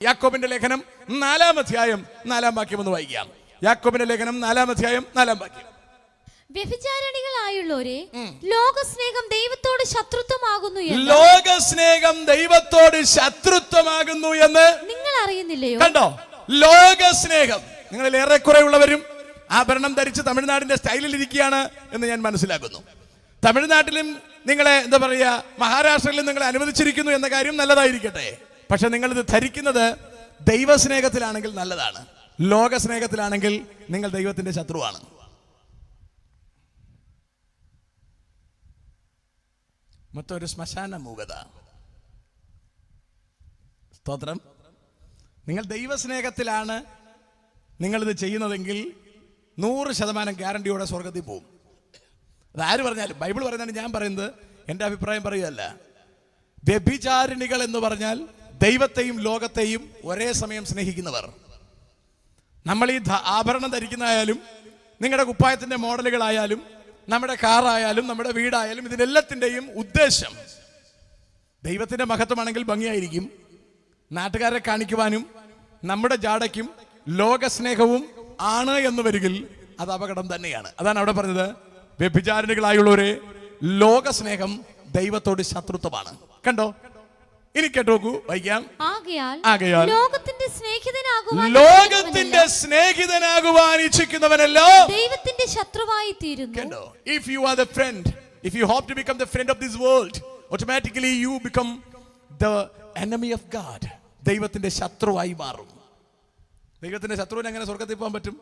യാക്കോബിന്റെ ലേഖനം 4-ാം അധ്യായം 4-ാം വാക്യം ഒന്ന് വായിക്കാം. യാക്കോബിന്റെ ലേഖനം 4-ാം അധ്യായം 4-ാം വാക്യം. വ്യഭിചാരിണികളായുള്ളവരെ, ലോകസ്നേഹം ദൈവത്തോട് ശത്രുത്വമാകുന്നു എന്ന് നിങ്ങൾ അറിയുന്നില്ലയോ? കണ്ടോ, ലോകസ്നേഹം. നിങ്ങളിൽ ഏറെക്കുറെ ഉള്ളവരും ആഭരണം ധരിച്ച് തമിഴ്നാടിന്റെ സ്റ്റൈലിൽ ഇരിക്കുകയാണ് എന്ന് ഞാൻ മനസ്സിലാക്കുന്നു. തമിഴ്നാട്ടിലും നിങ്ങളെ എന്താ പറയുക, മഹാരാഷ്ട്രയിലും നിങ്ങളെ അനുവദിച്ചിരിക്കുന്നു എന്ന കാര്യം നല്ലതായിരിക്കട്ടെ. പക്ഷെ നിങ്ങളിത് ധരിക്കുന്നത് ദൈവസ്നേഹത്തിലാണെങ്കിൽ നല്ലതാണ്, ലോകസ്നേഹത്തിലാണെങ്കിൽ നിങ്ങൾ ദൈവത്തിന്റെ ശത്രുവാണ്. മൊത്തം ഒരു ശ്മശാന മൂകത. സ്തോത്രം. നിങ്ങൾ ദൈവസ്നേഹത്തിലാണ് നിങ്ങളിത് ചെയ്യുന്നതെങ്കിൽ 100% ഗ്യാരണ്ടിയോടെ സ്വർഗത്തിൽ പോകും. അതാര് പറഞ്ഞാലും, ബൈബിൾ പറയുന്നതാണ് ഞാൻ പറയുന്നത്, എൻ്റെ അഭിപ്രായം പറയുകയല്ല. വ്യഭിചാരിണികൾ എന്ന് പറഞ്ഞാൽ ദൈവത്തെയും ലോകത്തെയും ഒരേ സമയം സ്നേഹിക്കുന്നവർ. നമ്മൾ ഈ ആഭരണം ധരിക്കുന്നതായാലും, നിങ്ങളുടെ കുപ്പായത്തിന്റെ മോഡലുകളായാലും, നമ്മുടെ കാറായാലും, നമ്മുടെ വീടായാലും, ഇതിനെല്ലാത്തിൻ്റെയും ഉദ്ദേശം ദൈവത്തിന്റെ മഹത്വമാണെങ്കിൽ ഭംഗിയായിരിക്കും, നാട്ടുകാരെ കാണിക്കുവാനും നമ്മുടെ ജാടയ്ക്കും ലോകസ്നേഹവും ആണ് എന്ന് വരികിൽ അത് അപകടം തന്നെയാണ്. അതാണ് അവിടെ പറഞ്ഞത്, വ്യഭിചാരിണികളായുള്ളവരെ, ലോകസ്നേഹം ദൈവത്തോട് ശത്രുത്വമാണ്. കണ്ടോ, ഇനി കേട്ടോക്കൂ, വായിക്കാം. ആകയാൽ ലോകത്തിന്റെ സ്നേഹിതനാകുവാൻ ഇച്ഛിക്കുന്നവനല്ലോ ദൈവത്തിന്റെ ശത്രുവായി തീരുന്നു. കണ്ടോ, if you are the friend, if you hope to become the friend of this world, automatically you become the enemy of God. ദൈവത്തിന്റെ ശത്രുവായി മാറും. ദൈവത്തിന്റെ ശത്രുവിനെ എങ്ങനെ സ്വർഗത്തിൽ പോകാൻ പറ്റും?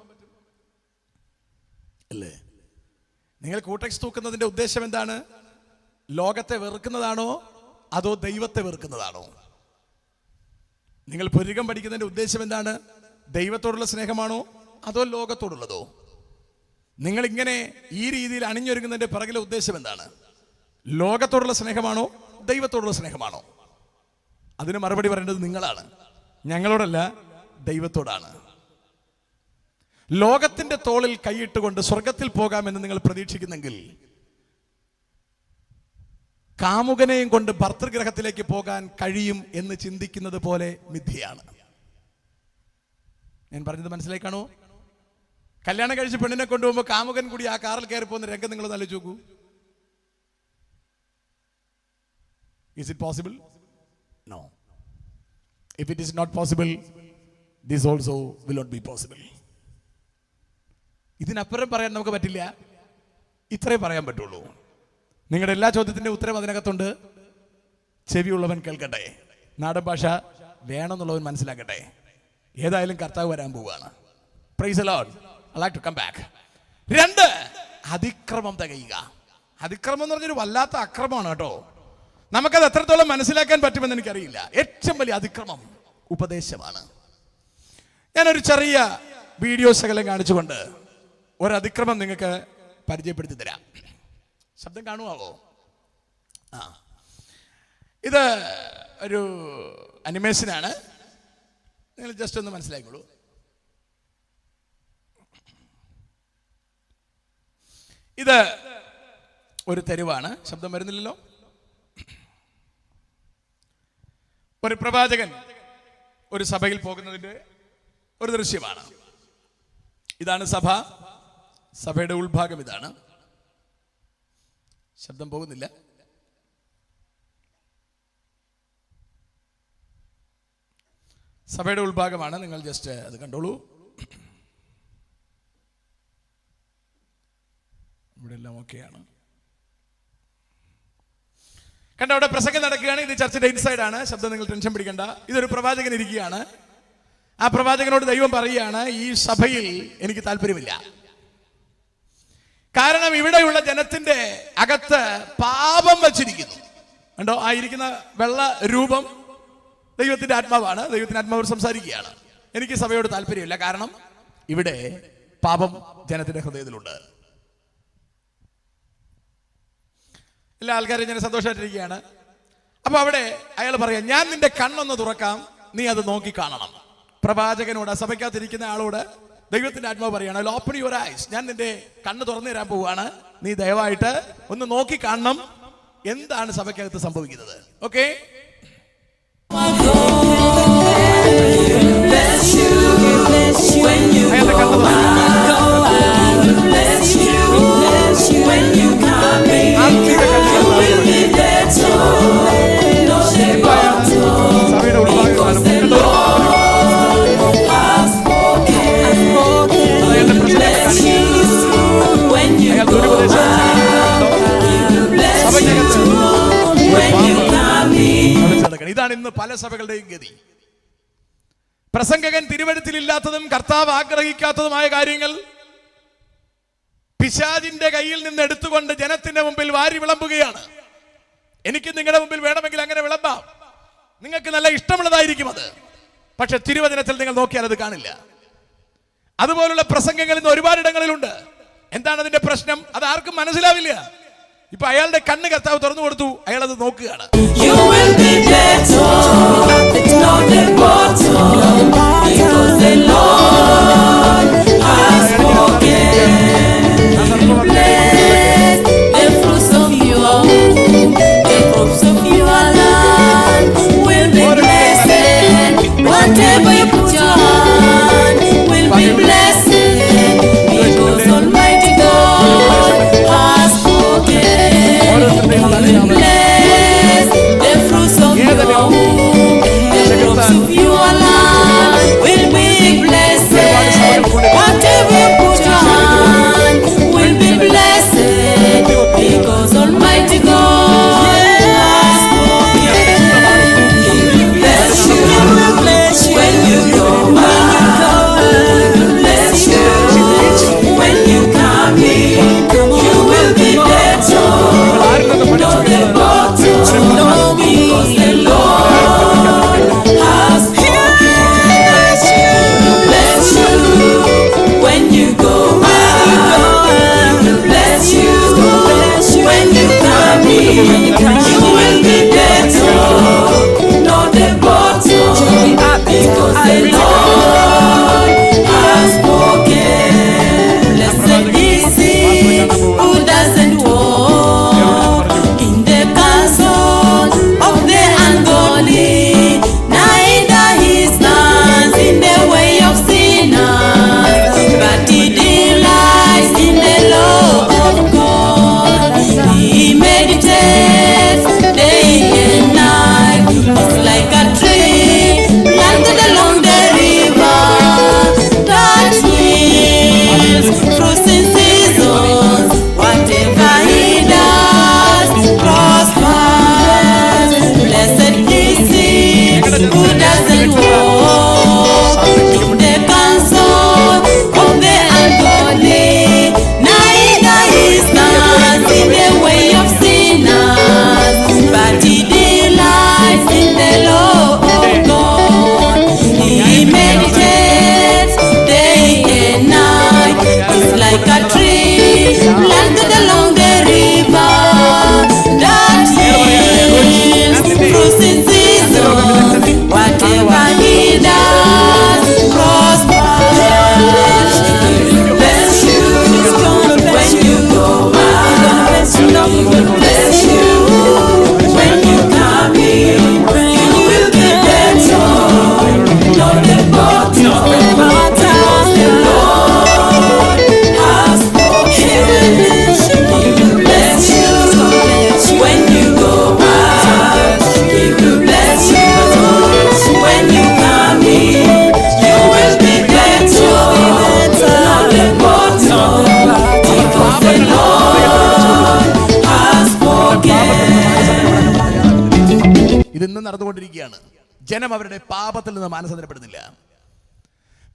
അല്ലേ? നിങ്ങൾ കൂട്ടക്സ് തൂക്കുന്നതിന്റെ ഉദ്ദേശം എന്താണ്? ലോകത്തെ വെറുക്കുന്നതാണോ അതോ ദൈവത്തെ വെറുക്കുന്നതാണോ? നിങ്ങൾ പുരുകം പഠിക്കുന്നതിന്റെ ഉദ്ദേശം എന്താണ്? ദൈവത്തോടുള്ള സ്നേഹമാണോ അതോ ലോകത്തോടുള്ളതോ? നിങ്ങൾ ഇങ്ങനെ ഈ രീതിയിൽ അണിഞ്ഞൊരുങ്ങുന്നതിന്റെ പിറകിലെ ഉദ്ദേശം എന്താണ്? ലോകത്തോടുള്ള സ്നേഹമാണോ ദൈവത്തോടുള്ള സ്നേഹമാണോ? അതിന് മറുപടി പറയേണ്ടത് നിങ്ങളാണ്, ഞങ്ങളോടല്ല, ദൈവത്തോടാണ്. ലോകത്തിന്റെ തോളിൽ കൈയിട്ടുകൊണ്ട് സ്വർഗത്തിൽ പോകാമെന്ന് നിങ്ങൾ പ്രതീക്ഷിക്കുന്നെങ്കിൽ കാമുകനെയും കൊണ്ട് ഭർതൃഗ്രഹത്തിലേക്ക് പോകാൻ കഴിയും എന്ന് ചിന്തിക്കുന്നത് പോലെ മിഥ്യയാണ്. ഞാൻ പറഞ്ഞത് മനസ്സിലായി കാണൂ? കല്യാണം കഴിച്ച് പെണ്ണിനെ കൊണ്ടുപോകുമ്പോൾ കാമുകൻ കൂടി ആ കാറിൽ കയറി പോകുന്ന രംഗം നിങ്ങൾ ആലോചിച്ച് നോക്കൂ. Is it possible? No. If it is not possible, this also will not be possible. ഇതിനപ്പുറം പറയാൻ നമുക്ക് പറ്റില്ല, ഇത്രേ പറയാൻ പറ്റുള്ളൂ. നിങ്ങളുടെ എല്ലാ ചോദ്യത്തിന്റെ ഉത്തരം അതിനകത്തുണ്ട്. ചെവിയുള്ളവൻ കേൾക്കട്ടെ, നാടൻ ഭാഷ വേണമെന്നുള്ളവൻ മനസ്സിലാക്കട്ടെ. ഏതായാലും കർത്താവ് വരാൻ പോവുകയാണ്. Praise the Lord. I like to come back. 2, അതിക്രമം തികയുക. അതിക്രമം എന്ന് പറഞ്ഞൊരു വല്ലാത്ത അക്രമമാണ് കേട്ടോ. നമുക്കത് എത്രത്തോളം മനസ്സിലാക്കാൻ പറ്റുമെന്ന് എനിക്കറിയില്ല. ഏറ്റവും വലിയ അതിക്രമം ഉപദേശമാണ്. ഞാനൊരു ചെറിയ വീഡിയോ ശകലം കാണിച്ചുകൊണ്ട് ഒരതിക്രമം നിങ്ങൾക്ക് പരിചയപ്പെടുത്തി തരാം. ശബ്ദം കാണുവാവോ? ഇത് ഒരു അനിമേഷനാണ്, നിങ്ങൾ ജസ്റ്റ് ഒന്ന് മനസ്സിലാക്കിക്കോളൂ. ഇത് ഒരു തെരുവാണ്. ശബ്ദം വരുന്നില്ലല്ലോ. ഒരു പ്രവാചകൻ ഒരു സഭയിൽ പോകുന്നതിന്റെ ഒരു ദൃശ്യമാണ്. ഇതാണ് സഭ. സഭയുടെ ഉൾഭാഗം ഇതാണ്. ശബ്ദം പോകുന്നില്ല. സഭയുടെ ഉൾഭാഗമാണ്. നിങ്ങൾ ജസ്റ്റ് അത് കണ്ടോളൂ. ഇവിടെ എല്ലാം ഓക്കെയാണ്. കണ്ടോ, അവിടെ പ്രസംഗം നടക്കുകയാണ്. ഇത് ചർച്ചിന്റെ ഇൻസൈഡ് ആണ്. ശബ്ദം നിങ്ങൾ ടെൻഷൻ പിടിക്കണ്ട. ഇതൊരു പ്രവാചകൻ ഇരിക്കുകയാണ്. ആ പ്രവാചകനോട് ദൈവം പറയുകയാണ്, ഈ സഭയിൽ എനിക്ക് താല്പര്യമില്ല. കാരണം ഇവിടെയുള്ള ജനത്തിന്റെ അകത്ത് പാപം വച്ചിരിക്കുന്നു. കണ്ടോ, ആ ഇരിക്കുന്ന വെള്ള രൂപം ദൈവത്തിന്റെ ആത്മാവാണ്. ദൈവത്തിന്റെ ആത്മാവ് സംസാരിക്കുകയാണ്. എനിക്ക് സഭയോട് താല്പര്യമില്ല, കാരണം ഇവിടെ പാപം ജനത്തിന്റെ ഹൃദയത്തിലുണ്ട്. എല്ലാ ആൾക്കാരും ഇങ്ങനെ സന്തോഷമായിട്ടിരിക്കുകയാണ്. അപ്പൊ അവിടെ അയാൾ പറയാം, ഞാൻ നിന്റെ കണ്ണൊന്ന് തുറക്കാം, നീ അത് നോക്കി കാണണം. പ്രവാചകനോട്, സഭയ്ക്കകത്തിരിക്കുന്ന ആളോട് ദൈവത്തിന്റെ ആത്മാവ് പറയാണ്, ഓപ്പൺ യുവർ ഐസ്, ഞാൻ നിന്റെ കണ്ണ് തുറന്നു തരാൻ പോവുകയാണ്, നീ ദയവായിട്ട് ഒന്ന് നോക്കി കാണണം എന്താണ് സഭയ്ക്കകത്ത് സംഭവിക്കുന്നത്. ഓക്കെ. ഇതാണ് ഇന്ന് പല സഭകളുടെയും ഗതി. പ്രസംഗകൻ തിരുവഴുത്തിലില്ലാത്തതും കർത്താവ് ആഗ്രഹിക്കാത്തതുമായ കാര്യങ്ങൾ പിശാചിന്റെ കയ്യിൽ നിന്ന് എടുത്തുകൊണ്ട് ജനത്തിന്റെ മുമ്പിൽ വാരി വിളമ്പുകയാണ്. എനിക്ക് നിങ്ങളുടെ മുമ്പിൽ വേണമെങ്കിൽ അങ്ങനെ വിളമ്പാം, നിങ്ങൾക്ക് നല്ല ഇഷ്ടമുള്ളതായിരിക്കും അത്. പക്ഷെ തിരുവചനത്തിൽ നിങ്ങൾ നോക്കിയാൽ അത് കാണില്ല. അതുപോലുള്ള പ്രസംഗങ്ങൾ ഇന്ന് ഒരുപാടിടങ്ങളിലുണ്ട്. എന്താണ് അതിന്റെ പ്രശ്നം? അത് ആർക്കും മനസ്സിലാവില്ല. ഇപ്പൊ അയാളുടെ കണ്ണ് കർത്താവ് തുറന്നു കൊടുത്തു, അയാൾ അത് നോക്കുകയാണ്. Whatever you put your hand will be blessed, because Almighty God has spoken. Bless the fruits of your womb, the crops of your land will be blessed. Whatever you put your hand will be blessed, because Almighty God has spoken. He will bless you. When you go out, bless you. When you come in, you will be better. Know the bottom, because the Lord has blessed you. Bless you. When you go out, He will bless you. When you come in, you will be better. Know the bottom, because the Lord has spoken. Blessed is he who doesn't walk in the counsel of the ungodly, neither he stands in the way of sinners, but he delights in the law of God. He meditates day and night. It's like a tree planted along the river that yields fruits in seasons. Whatever he does prospers. Blessed is he who doesn't walk in the counsel of the ungodly, neither he stands in the way of sinners, but he delights in the law of God. He meditates day and night. It's like a tree planted along the river that yields fruits in season. Whatever he does prospers. He will bless you when you go out. He will bless you when you come in. You will be better. Know the bottom, because the Lord has spoken. He will bless you when you go out. He will bless you when you come in. You will be better. Know the bottom, because the Lord has spoken. ഇതിന്ന് നടന്നുകൊണ്ടിരിക്കുകയാണ്. ജനം അവരുടെ പാപത്തിൽ നിന്ന് മാനസാന്തരപ്പെടുന്നില്ല.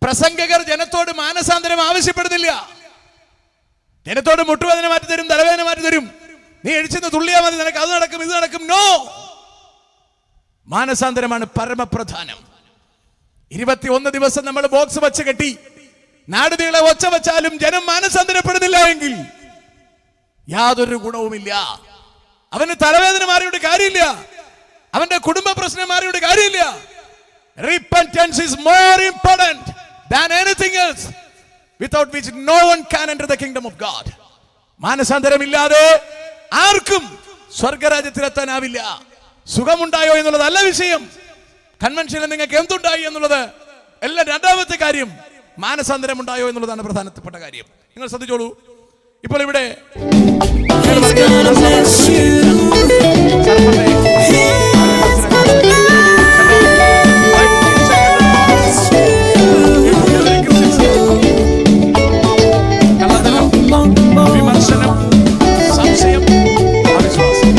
പ്രസംഗകർ ജനത്തോട് മാനസാന്തരം ആവശ്യപ്പെടുന്നില്ല. ജനത്തോട് മുട്ടുവേദന മാറ്റി തരും, തലവേദന മാറ്റി തരും. നീ എഴിച്ചെന്ന് തുള്ളിയാ മതി, നിനക്ക് അത് നടക്കും ഇത് നടക്കും. നോ, മാനസാന്തരമാണ് പരമപ്രധാനം. 21 ദിവസം നമ്മൾ ബോക്സ് വെച്ച് കെട്ടി നാട് നീളെ ഒച്ച വെച്ചാലും ജനം മാനസാന്തരപ്പെടുന്നില്ല എങ്കിൽ യാതൊരു ഗുണവുമില്ല. അവന് തലവേദന മാറിയുടെ കാര്യമില്ല, അവന്റെ കുടുംബ പ്രശ്നം മാറിയുടെ കാര്യമില്ല. Repentance is more important than anything else, without which no one can enter the kingdom of God. മാനസാന്തരമില്ലാതെ ആർക്കും സ്വർഗരാജ്യത്തിലെത്താനാവില്ല. സുഖമുണ്ടായോ എന്നുള്ളതല്ല വിഷയം, കൺവെൻഷനിൽ നിങ്ങൾക്ക് എന്തുണ്ടായി എന്നുള്ളത് എല്ലാം രണ്ടാമത്തെ കാര്യം. മാനസാന്തരം ഉണ്ടായോ എന്നുള്ളതാണ് പ്രധാനപ്പെട്ട കാര്യം. നിങ്ങൾ ശ്രദ്ധിച്ചോളൂ. ഇപ്പോൾ ഇവിടെ വിമർശനം, സംശയം, അവിശ്വാസം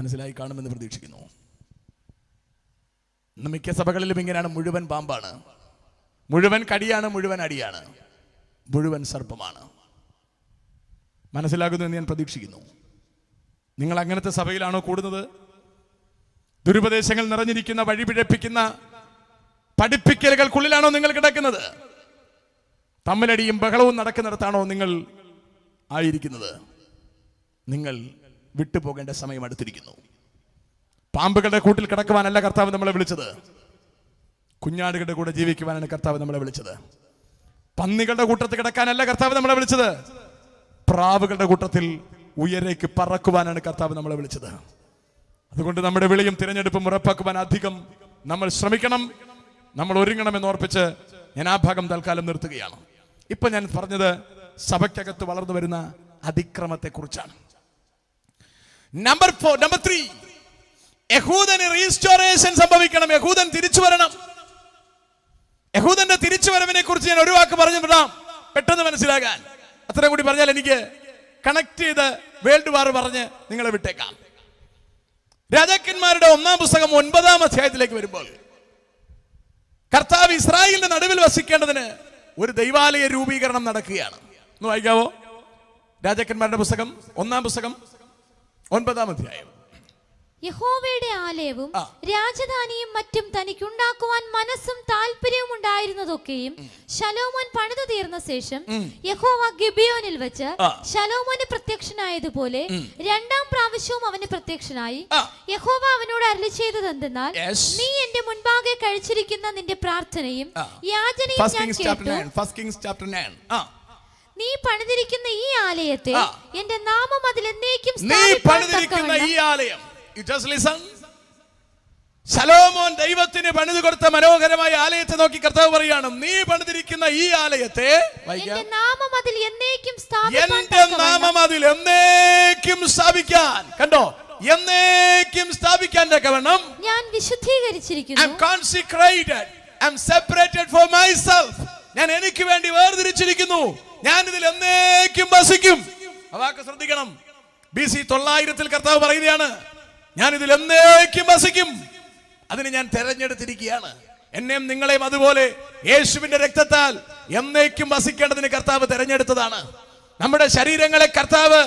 മനസ്സിലായി കാണുമെന്ന് പ്രതീക്ഷിക്കുന്നു. ഇന്ന് മിക്ക സഭകളിലും ഇങ്ങനെയാണ്. മുഴുവൻ പാമ്പാണ്, മുഴുവൻ കടിയാണ്, മുഴുവൻ അടിയാണ്, മുഴുവൻ സർപ്പമാണ്. മനസ്സിലാകുന്നു എന്ന് ഞാൻ പ്രതീക്ഷിക്കുന്നു. നിങ്ങൾ അങ്ങനത്തെ സഭയിലാണോ കൂടുന്നത്? ദുരുപദേശങ്ങൾ നിറഞ്ഞിരിക്കുന്ന, വഴിപിഴപ്പിക്കുന്ന പഠിപ്പിക്കലുകൾക്കുള്ളിലാണോ നിങ്ങൾ കിടക്കുന്നത്? തമ്മിലടിയും ബഹളവും നടക്കുന്നിടത്താണോ നിങ്ങൾ ആയിരിക്കുന്നത്? നിങ്ങൾ വിട്ടുപോകേണ്ട സമയം അടുത്തിരിക്കുന്നു. പാമ്പുകളുടെ കൂട്ടിൽ കിടക്കുവാനല്ല കർത്താവ് നമ്മളെ വിളിച്ചത്. കുഞ്ഞാടുകളുടെ കൂടെ ജീവിക്കുവാനാണ് കർത്താവ് നമ്മളെ വിളിച്ചത്. പന്നികളുടെ കൂട്ടത്തിൽ കിടക്കാനല്ല കർത്താവ് നമ്മളെ വിളിച്ചത്. പ്രാവുകളുടെ കൂട്ടത്തിൽ ഉയരേക്ക് പറക്കുവാനാണ് കർത്താവ് നമ്മളെ വിളിച്ചത്. അതുകൊണ്ട് നമ്മുടെ വിളിയും തിരഞ്ഞെടുപ്പും ഉറപ്പാക്കുവാൻ അധികം നമ്മൾ ശ്രമിക്കണം, നമ്മൾ ഒരുങ്ങണമെന്ന് ഓർപ്പിച്ച് ഞാൻ ആ ഭാഗം തൽക്കാലം നിർത്തുകയാണ്. ഇപ്പൊ ഞാൻ പറഞ്ഞത് സഭയ്ക്കകത്ത് വളർന്നു വരുന്ന അതിക്രമത്തെ കുറിച്ചാണ്. നമ്പർ 3, യഹൂദന് റീസ്റ്റോറേഷൻ സംഭവിക്കണം. യഹൂദൻ തിരിച്ചു വരണം. യഹൂദന്റെ തിരിച്ചുവരവിനെ കുറിച്ച് ഞാൻ ഒരു വാക്ക് പറഞ്ഞു വിടാം, പെട്ടെന്ന് മനസ്സിലാകാൻ. അത്രയും കൂടി പറഞ്ഞാൽ എനിക്ക് കണക്ട് ചെയ്ത് വേൾഡ് വാർ പറഞ്ഞ് നിങ്ങളെ വിട്ടേക്കാം. രാജാക്കന്മാരുടെ 1-ാം പുസ്തകം 9-ാം അധ്യായത്തിലേക്ക് വരുമ്പോൾ കർത്താവ് ഇസ്രായേലിന്റെ നടുവിൽ വസിക്കേണ്ടതിന് ഒരു ദൈവാലയ രൂപീകരണം നടക്കുകയാണ്. ഒന്ന് വായിക്കാവോ? രാജാക്കന്മാരുടെ പുസ്തകം 1-ാം പുസ്തകം 9-ാം അധ്യായം. യഹോവയുടെ ആലയവും രാജധാനിയും മറ്റും തനിക്കുണ്ടാക്കുവാൻ മനസ്സും താല്പര്യവും ഉണ്ടായിരുന്നതൊക്കെയും ശലോമോൻ പണിതു തീർന്ന ശേഷം യഹോവ ഗിബിയോനിൽ വെച്ച് ശലോമോന് പ്രത്യക്ഷനായതുപോലെ 2-ാം പ്രാവശ്യവും അവന് പ്രത്യക്ഷനായി. യഹോവ അവനോട് അരുളി ചെയ്തതെന്തെന്നാൽ, നീ എന്റെ മുൻപാകെ കഴിച്ചിരിക്കുന്ന നിന്റെ പ്രാർത്ഥനയും യാചനയും ഞാൻ കേട്ടു. നീ പണിതിരിക്കുന്ന ഈ ആലയത്തെ എന്റെ നാമം അതിൽ എന്നേക്കും സ്ഥാപിപ്പാൻ. ശലോമോൻ ദൈവത്തിന് പണിതു കൊടുത്ത മനോഹരമായ ആലയത്തെ നോക്കി കർത്താവ് പറയാണ്, നീ പണിതിരിക്കുന്ന ഈ ആലയത്തെ എന്റെ നാമം അതിൽ എന്നേക്കും സ്ഥാപിക്കാൻ. കണ്ടോ? എന്നേക്കും സ്ഥാപിക്കാൻ തക്കവണ്ണം ഞാൻ വിശുദ്ധീകരിച്ചിരിക്കുന്നു. I'm consecrated. I'm separated for myself. ഞാൻ എനിക്ക് വേണ്ടി വേർതിരിച്ചിരിക്കുന്നു. ഞാൻ ഇതിൽ എന്നേക്കും വസിക്കും. അതൊക്കെ ശ്രദ്ധിക്കണം. BC 900 കർത്താവ് പറയുകയാണ്, ഞാൻ ഇതിൽ എന്നേക്കും വസിക്കും. അതിന് ഞാൻ തെരഞ്ഞെടുത്തിരിക്കുകയാണ്. എന്നെയും നിങ്ങളെയും അതുപോലെ യേശുവിന്റെ രക്തത്താൽ എന്നേക്കും വസിക്കേണ്ടതിന് കർത്താവ് തെരഞ്ഞെടുത്തതാണ്. നമ്മുടെ ശരീരങ്ങളെ കർത്താവ്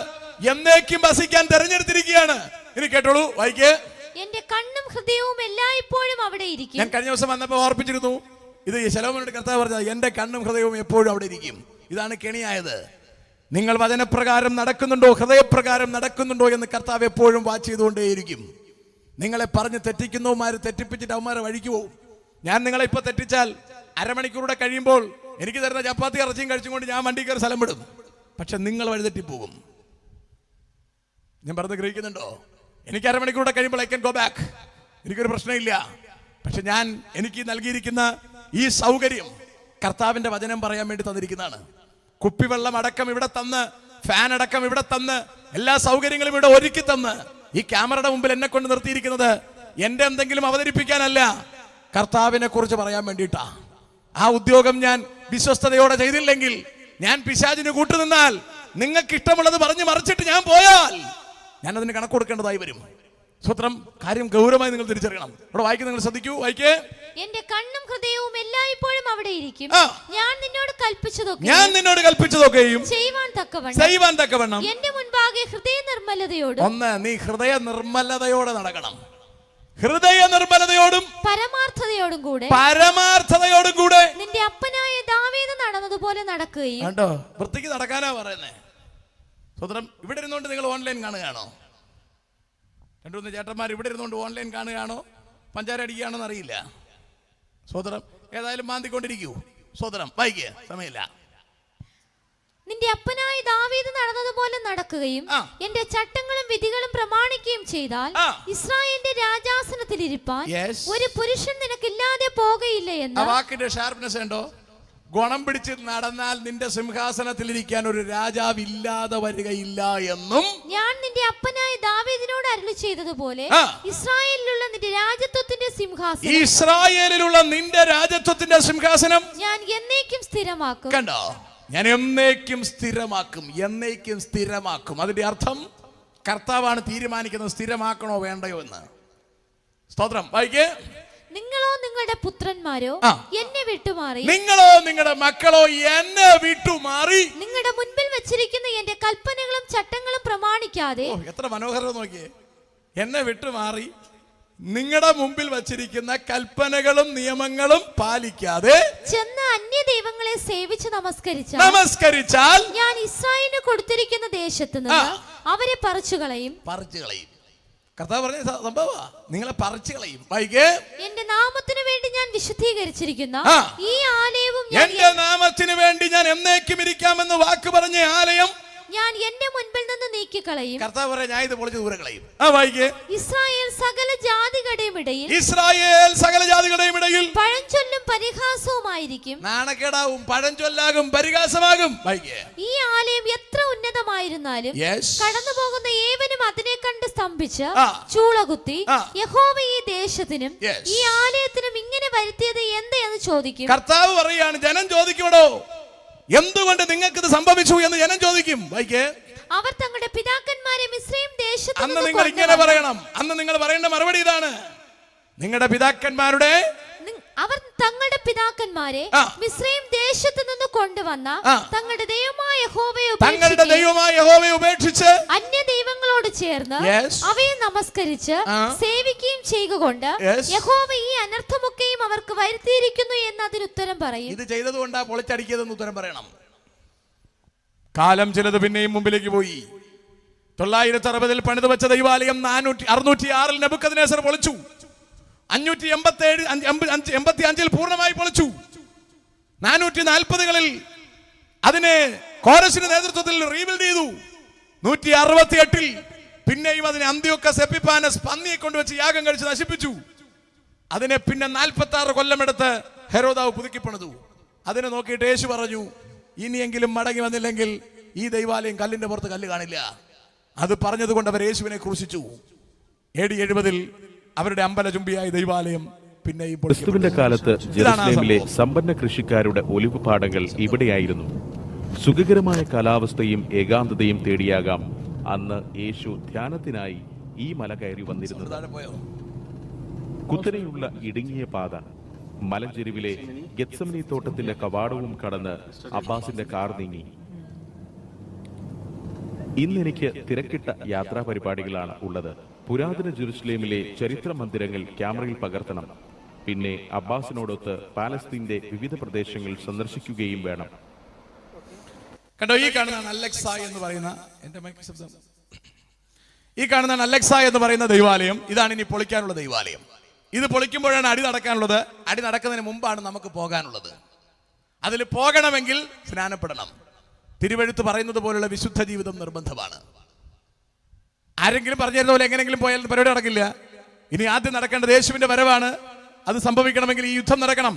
എന്നേക്കും വസിക്കാൻ തെരഞ്ഞെടുത്തിരിക്കുകയാണ്. ഇനി കേട്ടോളൂ, വായിക്കേ. എന്റെ കണ്ണും ഹൃദയവും എല്ലായ്പ്പോഴും അവിടെ ഇരിക്കും. ഞാൻ കഴിഞ്ഞ ദിവസം വന്നപ്പോൾ ഓർപ്പിച്ചിരുന്നു, ഇത് ശലോമോനോട് കർത്താവ് പറഞ്ഞത്, എന്റെ കണ്ണും ഹൃദയവും എപ്പോഴും അവിടെ ഇരിക്കും. ഇതാണ് കെണിയായത്. നിങ്ങൾ വചനപ്രകാരം നടക്കുന്നുണ്ടോ, ഹൃദയപ്രകാരം നടക്കുന്നുണ്ടോ എന്ന് കർത്താവ് എപ്പോഴും വാച്ച് ചെയ്തുകൊണ്ടേയിരിക്കും. നിങ്ങളെ പറഞ്ഞ് തെറ്റിക്കുന്നവന്മാർ തെറ്റിപ്പിച്ചിട്ട് അവന്മാരെ വഴിക്ക് പോകും. ഞാൻ നിങ്ങളെ ഇപ്പൊ തെറ്റിച്ചാൽ അരമണിക്കൂറുടെ കഴിയുമ്പോൾ എനിക്ക് തരുന്ന ചപ്പാത്തി ഇറച്ചിയും കഴിച്ചുകൊണ്ട് ഞാൻ വണ്ടി കയറി സ്ഥലം വിടും. പക്ഷെ നിങ്ങൾ വഴിതെറ്റിപ്പോകും. ഞാൻ പറഞ്ഞ് ഗ്രഹിക്കുന്നുണ്ടോ? എനിക്ക് അരമണിക്കൂറുടെ കഴിയുമ്പോൾ ഐ ക്യാൻ ഗോ ബാക്ക്, എനിക്കൊരു പ്രശ്നമില്ല. പക്ഷെ ഞാൻ എനിക്ക് നൽകിയിരിക്കുന്ന ഈ സൗകര്യം കർത്താവിന്റെ വചനം പറയാൻ വേണ്ടി തന്നിരിക്കുന്നതാണ്. കുപ്പിവെള്ളം അടക്കം ഇവിടെ തന്ന്, ഫാൻ അടക്കം ഇവിടെ തന്ന്, എല്ലാ സൗകര്യങ്ങളും ഇവിടെ ഒരുക്കി തന്ന് ഈ ക്യാമറയുടെ മുമ്പിൽ എന്നെ കൊണ്ട് നിർത്തിയിരിക്കുന്നത് എന്റെ എന്തെങ്കിലും അവതരിപ്പിക്കാനല്ല, കർത്താവിനെ കുറിച്ച് പറയാൻ വേണ്ടിയിട്ടാ. ആ ഉദ്യോഗം ഞാൻ വിശ്വസ്തയോടെ ചെയ്തില്ലെങ്കിൽ, ഞാൻ പിശാചിന് കൂട്ടുനിന്നാൽ, നിങ്ങൾക്ക് ഇഷ്ടമുള്ളത് പറഞ്ഞ് മറിച്ചിട്ട് ഞാൻ പോയാൽ ഞാൻ അതിന് കണക്ക് കൊടുക്കേണ്ടതായി വരും. സ്വത്രം കാര്യം ഗൗരവമായി നിങ്ങൾ തിരിച്ചറിയണം. ഇവിടെ വായിക്കുക, നിങ്ങൾ ശ്രദ്ധിക്കൂ, വായിക്കേ. എന്റെ കണ്ണും ഹൃദയവും എല്ലായ്പ്പോഴും അവിടെ ഇരിക്കും. ഞാൻ നിന്നോട് കൽപ്പിച്ചതൊക്കെയും ചെയ്യുവാൻ തക്കവണ്ണം എന്റെ മുൻപാകെ ഹൃദയ നിർമ്മലതയോടും. ഒന്ന്, നീ ഹൃദയ നിർമ്മലതയോടെ നടക്കണം. ഹൃദയ നിർമ്മലതയോടും പരമാർത്ഥതയോടും കൂടെ നിന്റെ അപ്പനായ ദാവീദ് നടന്നതുപോലെ നടക്കുകയും. കണ്ടോ? വൃത്തിക്ക് നടക്കാനാ പറയുന്നേ. സ്വതന്ത്രം ഇവിടെ ഇരുന്നുകൊണ്ട് നിങ്ങൾ ഓൺലൈൻ കാണുകയാണോ? 2-3 ചേട്ടന്മാർ ഇവിടെ ഇരുന്നുകൊണ്ട് ഓൺലൈൻ കാണുകയാണോ, പഞ്ചാര അടിക്കുകയാണോന്ന് അറിയില്ല. സ്വതന്ത്രം ഏതായാലും മാന്തിക്കൊണ്ടിരിക്കൂ. സ്വതന്ത്രം വായിക്കുക, സമയമില്ല. നിന്റെ അപ്പനായ ദാവീദ് നടന്നതുപോലെ നടക്കുകയും എന്റെ ചട്ടങ്ങളും വിധികളും പ്രമാണിക്കുകയും ചെയ്താൽ ഇസ്രായേലിന്റെ രാജാസനത്തിൽ ഇരിപ്പാൻ ഒരു പുരുഷൻ നിനക്കില്ലാതെ പോകയില്ല എന്ന്. ആ വാക്കിന്റെ ഷാർപ്നെസ് ഉണ്ടോ? ഗുണം പിടിച്ച് നടന്നാൽ നിന്റെ സിംഹാസനത്തിൽ ഇരിക്കാൻ ഒരു രാജാവ് ഇല്ലാതെ വരികയില്ല എന്നും ഞാൻ നിന്റെ അപ്പനായ ദാവീദിനോട് അരുളി ചെയ്തതുപോലെ ഇസ്രായേലിലുള്ള നിന്റെ രാജത്വത്തിന്റെ സിംഹാസനം ഞാൻ എന്നേക്കും സ്ഥിരമാക്കും. കണ്ടോ? ഞാൻ എന്നേക്കും സ്ഥിരമാക്കും. എന്നേക്കും സ്ഥിരമാക്കും. അതിന്റെ അർത്ഥം കർത്താവാണ് തീരുമാനിക്കുന്നത് സ്ഥിരമാക്കണോ വേണ്ടയോ എന്ന്. സ്തോത്രം. വായിക്കേ. നിങ്ങളോ നിങ്ങളുടെ പുത്രന്മാരോ എന്നെ വിട്ടുമാറി, നിങ്ങളോ നിങ്ങളുടെ മക്കളോ എന്നെ വിട്ടുമാറി, നിങ്ങളുടെ മുൻപിൽ വെച്ചിരിക്കുന്ന എന്റെ കൽപ്പനകളും ചട്ടങ്ങളും പ്രമാണിക്കാതെ. എത്ര മനോഹരം നോക്കിയേ. എന്നെ വിട്ടുമാറി നിങ്ങളുടെ മുമ്പിൽ വച്ചിരിക്കുന്ന കൽപ്പനകളും നിയമങ്ങളും പാലിക്കാതെ ചെന്ന് അന്യ ദൈവങ്ങളെ സേവിച്ച് നമസ്കരിച്ചാൽ ഞാൻ ഇസ്രായേലിന് കൊടുത്തിരിക്കുന്ന ദേശത്ത് നിന്ന് അവരെ പറിച്ചു കളയും. കർത്താവ് പറഞ്ഞ സംഭവ, നിങ്ങളെ പറിച്ചു കളയും. വായിക്കേ. എന്റെ നാമത്തിന് വേണ്ടി ഞാൻ വിശുദ്ധീകരിച്ചിരിക്കുന്ന ഈ ആലയവും എന്റെ നാമത്തിന് വേണ്ടി ഞാൻ എന്നേക്കും ഇരിക്കാമെന്ന് വാക്ക് പറഞ്ഞ ആലയം ഞാൻ എന്റെ മുൻപിൽ നിന്ന് നീക്കിക്കളയും. കർത്താവ് പറയാ, ഞാൻ ഇത് പൊളിച്ച് ദൂരെ കളയും. വായിക്കേ. ഇസ്രായേൽ സകല ജാതികളുടെയും ഇടയിൽ പഴഞ്ചൊല്ലും പരിഹാസവുമായിരിക്കും. നാണക്കേടാവും, പഴഞ്ചൊല്ലാകും, പരിഹാസമാകും. വായിക്കേ. ഈ ആലയം എത്ര ഉന്നതമായിരുന്നാലും കടന്നു പോകുന്ന ഏവനും അതിനെ കണ്ട് സ്തംഭിച്ച് ചൂളകുത്തി യഹോവ ഈ ദേശത്തിനും ഈ ആലയത്തിനും ഇങ്ങനെ വരുത്തിയത് എന്തെന്ന് ചോദിക്കും. കർത്താവ് പറയാണ്, ജനം ചോദിക്കണോ എന്തുകൊണ്ട് നിങ്ങൾക്ക് ഇത് സംഭവിച്ചു എന്ന് ജനം ചോദിക്കും. വായിക്കേ. അവർ തങ്ങളുടെ പിതാക്കന്മാരെ മിസ്രയീം ദേശത്ത് അന്ന് നിങ്ങൾ ഇങ്ങനെ പറയണം. അന്ന് നിങ്ങൾ പറയേണ്ട മറുപടി ഇതാണ്: നിങ്ങളുടെ പിതാക്കന്മാരുടെ അവർ തങ്ങളുടെ പിതാക്കന്മാരെ മിസ്രയീം ദേശത്ത് നിന്ന് കൊണ്ടുവന്ന തങ്ങളുടെ ദൈവമായ യഹോവയെ ഉപേക്ഷിച്ച് അന്യ ദൈവങ്ങളോട് ചേർന്ന് അവയെ നമസ്കരിച്ച് സേവിക്കുകയും ചെയ്യുകൊണ്ട് യഹോവ ഈ അനർത്ഥമൊക്കെയും അവർക്ക് വരുത്തിയിരിക്കുന്നു എന്ന് അതിന് ഉത്തരം പറയും. ഇത് ചെയ്തതുകൊണ്ടാ പൊളിച്ചടിക്കിയതെന്ന് ഉത്തരം പറയണം. കാലം ചിലത് പിന്നെയും മുമ്പിലേക്ക് പോയി. 960 പണിത് വെച്ച ദൈവാലയം 606 നെബൂഖദ്നേസർ പൊളിച്ചു. 585 പൂർണ്ണമായി പൊളിച്ചു. 440 അതിനെ കോരസിന്റെ നേതൃത്വത്തിൽ റീബിൽഡ് ചെയ്തു. 168 പിന്നെയും അതിനെ അന്ത്യോക്കസ് എപ്പിഫാനസ് പന്നിയെ കൊണ്ടുവച്ച് യാഗം കഴിച്ച് നശിപ്പിച്ചു. അതിനെ പിന്നെ 46 കൊല്ലമെടുത്ത് ഹെരോദാവ് പുതുക്കി പണിതു. അതിനെ നോക്കിയിട്ട് യേശു പറഞ്ഞു, ഇനിയെങ്കിലും മടങ്ങി വന്നില്ലെങ്കിൽ ഈ ദൈവാലയം കല്ലിന്റെ പുറത്ത് കല്ല് കാണില്ല. അത് പറഞ്ഞതുകൊണ്ട് അവർ യേശുവിനെ ക്രൂശിച്ചു. AD 70 അവരുടെ അമ്പലചുംബിയായ ദൈവാലയം പിന്നെയും ക്രിസ്തുവിന്റെ കാലത്ത് ജെറുസലേമിലെ സമ്പന്ന കൃഷിക്കാരുടെ ഒലിവ് പാടങ്ങൾ ഇവിടെയായിരുന്നു. സുഖകരമായ കാലാവസ്ഥയും ഏകാന്തതയും തേടിയാകാം അന്ന് യേശു ധ്യാനത്തിനായി ഈ മല കയറി വന്നിരുന്നത്. കുത്തനെയുള്ള ഇടുങ്ങിയ പാത, മലഞ്ചെരുവിലെ ഗെത്സമനി തോട്ടത്തിന്റെ കവാടവും കടന്ന് അബ്ബാസിന്റെ കാർ നീങ്ങി. ഇന്നെനിക്ക് തിരക്കിട്ട യാത്രാ പരിപാടികളാണ് ഉള്ളത്. പുരാതന ജെറുസലേമിലെ ചരിത്ര മന്ദിരങ്ങൾ ക്യാമറയിൽ പകർത്തണം. പിന്നെ അബ്ബാസിനോടൊത്ത് പാലസ്തീന്റെ വിവിധ പ്രദേശങ്ങൾ സന്ദർശിക്കുകയും വേണം. കണ്ടോ, ഈ കാണുന്ന അലക്സ എന്ന് പറയുന്ന അലക്സ എന്ന് പറയുന്ന ദൈവാലയം ഇതാണ് ഇനി പൊളിക്കാനുള്ള ദൈവാലയം. ഇത് പൊളിക്കുമ്പോഴാണ് അടി നടക്കാനുള്ളത്. അടി നടക്കുന്നതിന് മുമ്പാണ് നമുക്ക് പോകാനുള്ളത്. അതിൽ പോകണമെങ്കിൽ സ്നാനപ്പെടണം. തിരുവെഴുത്ത് പറയുന്നത് പോലുള്ള വിശുദ്ധ ജീവിതം നിർബന്ധമാണ്. ആരെങ്കിലും പറഞ്ഞു തരുന്ന പോലെ എങ്ങനെങ്കിലും പോയാൽ പരിപാടി നടക്കില്ല. ഇനി ആദ്യം നടക്കേണ്ടത് യേശുവിന്റെ വരവാണ്. അത് സംഭവിക്കണമെങ്കിൽ ഈ യുദ്ധം നടക്കണം.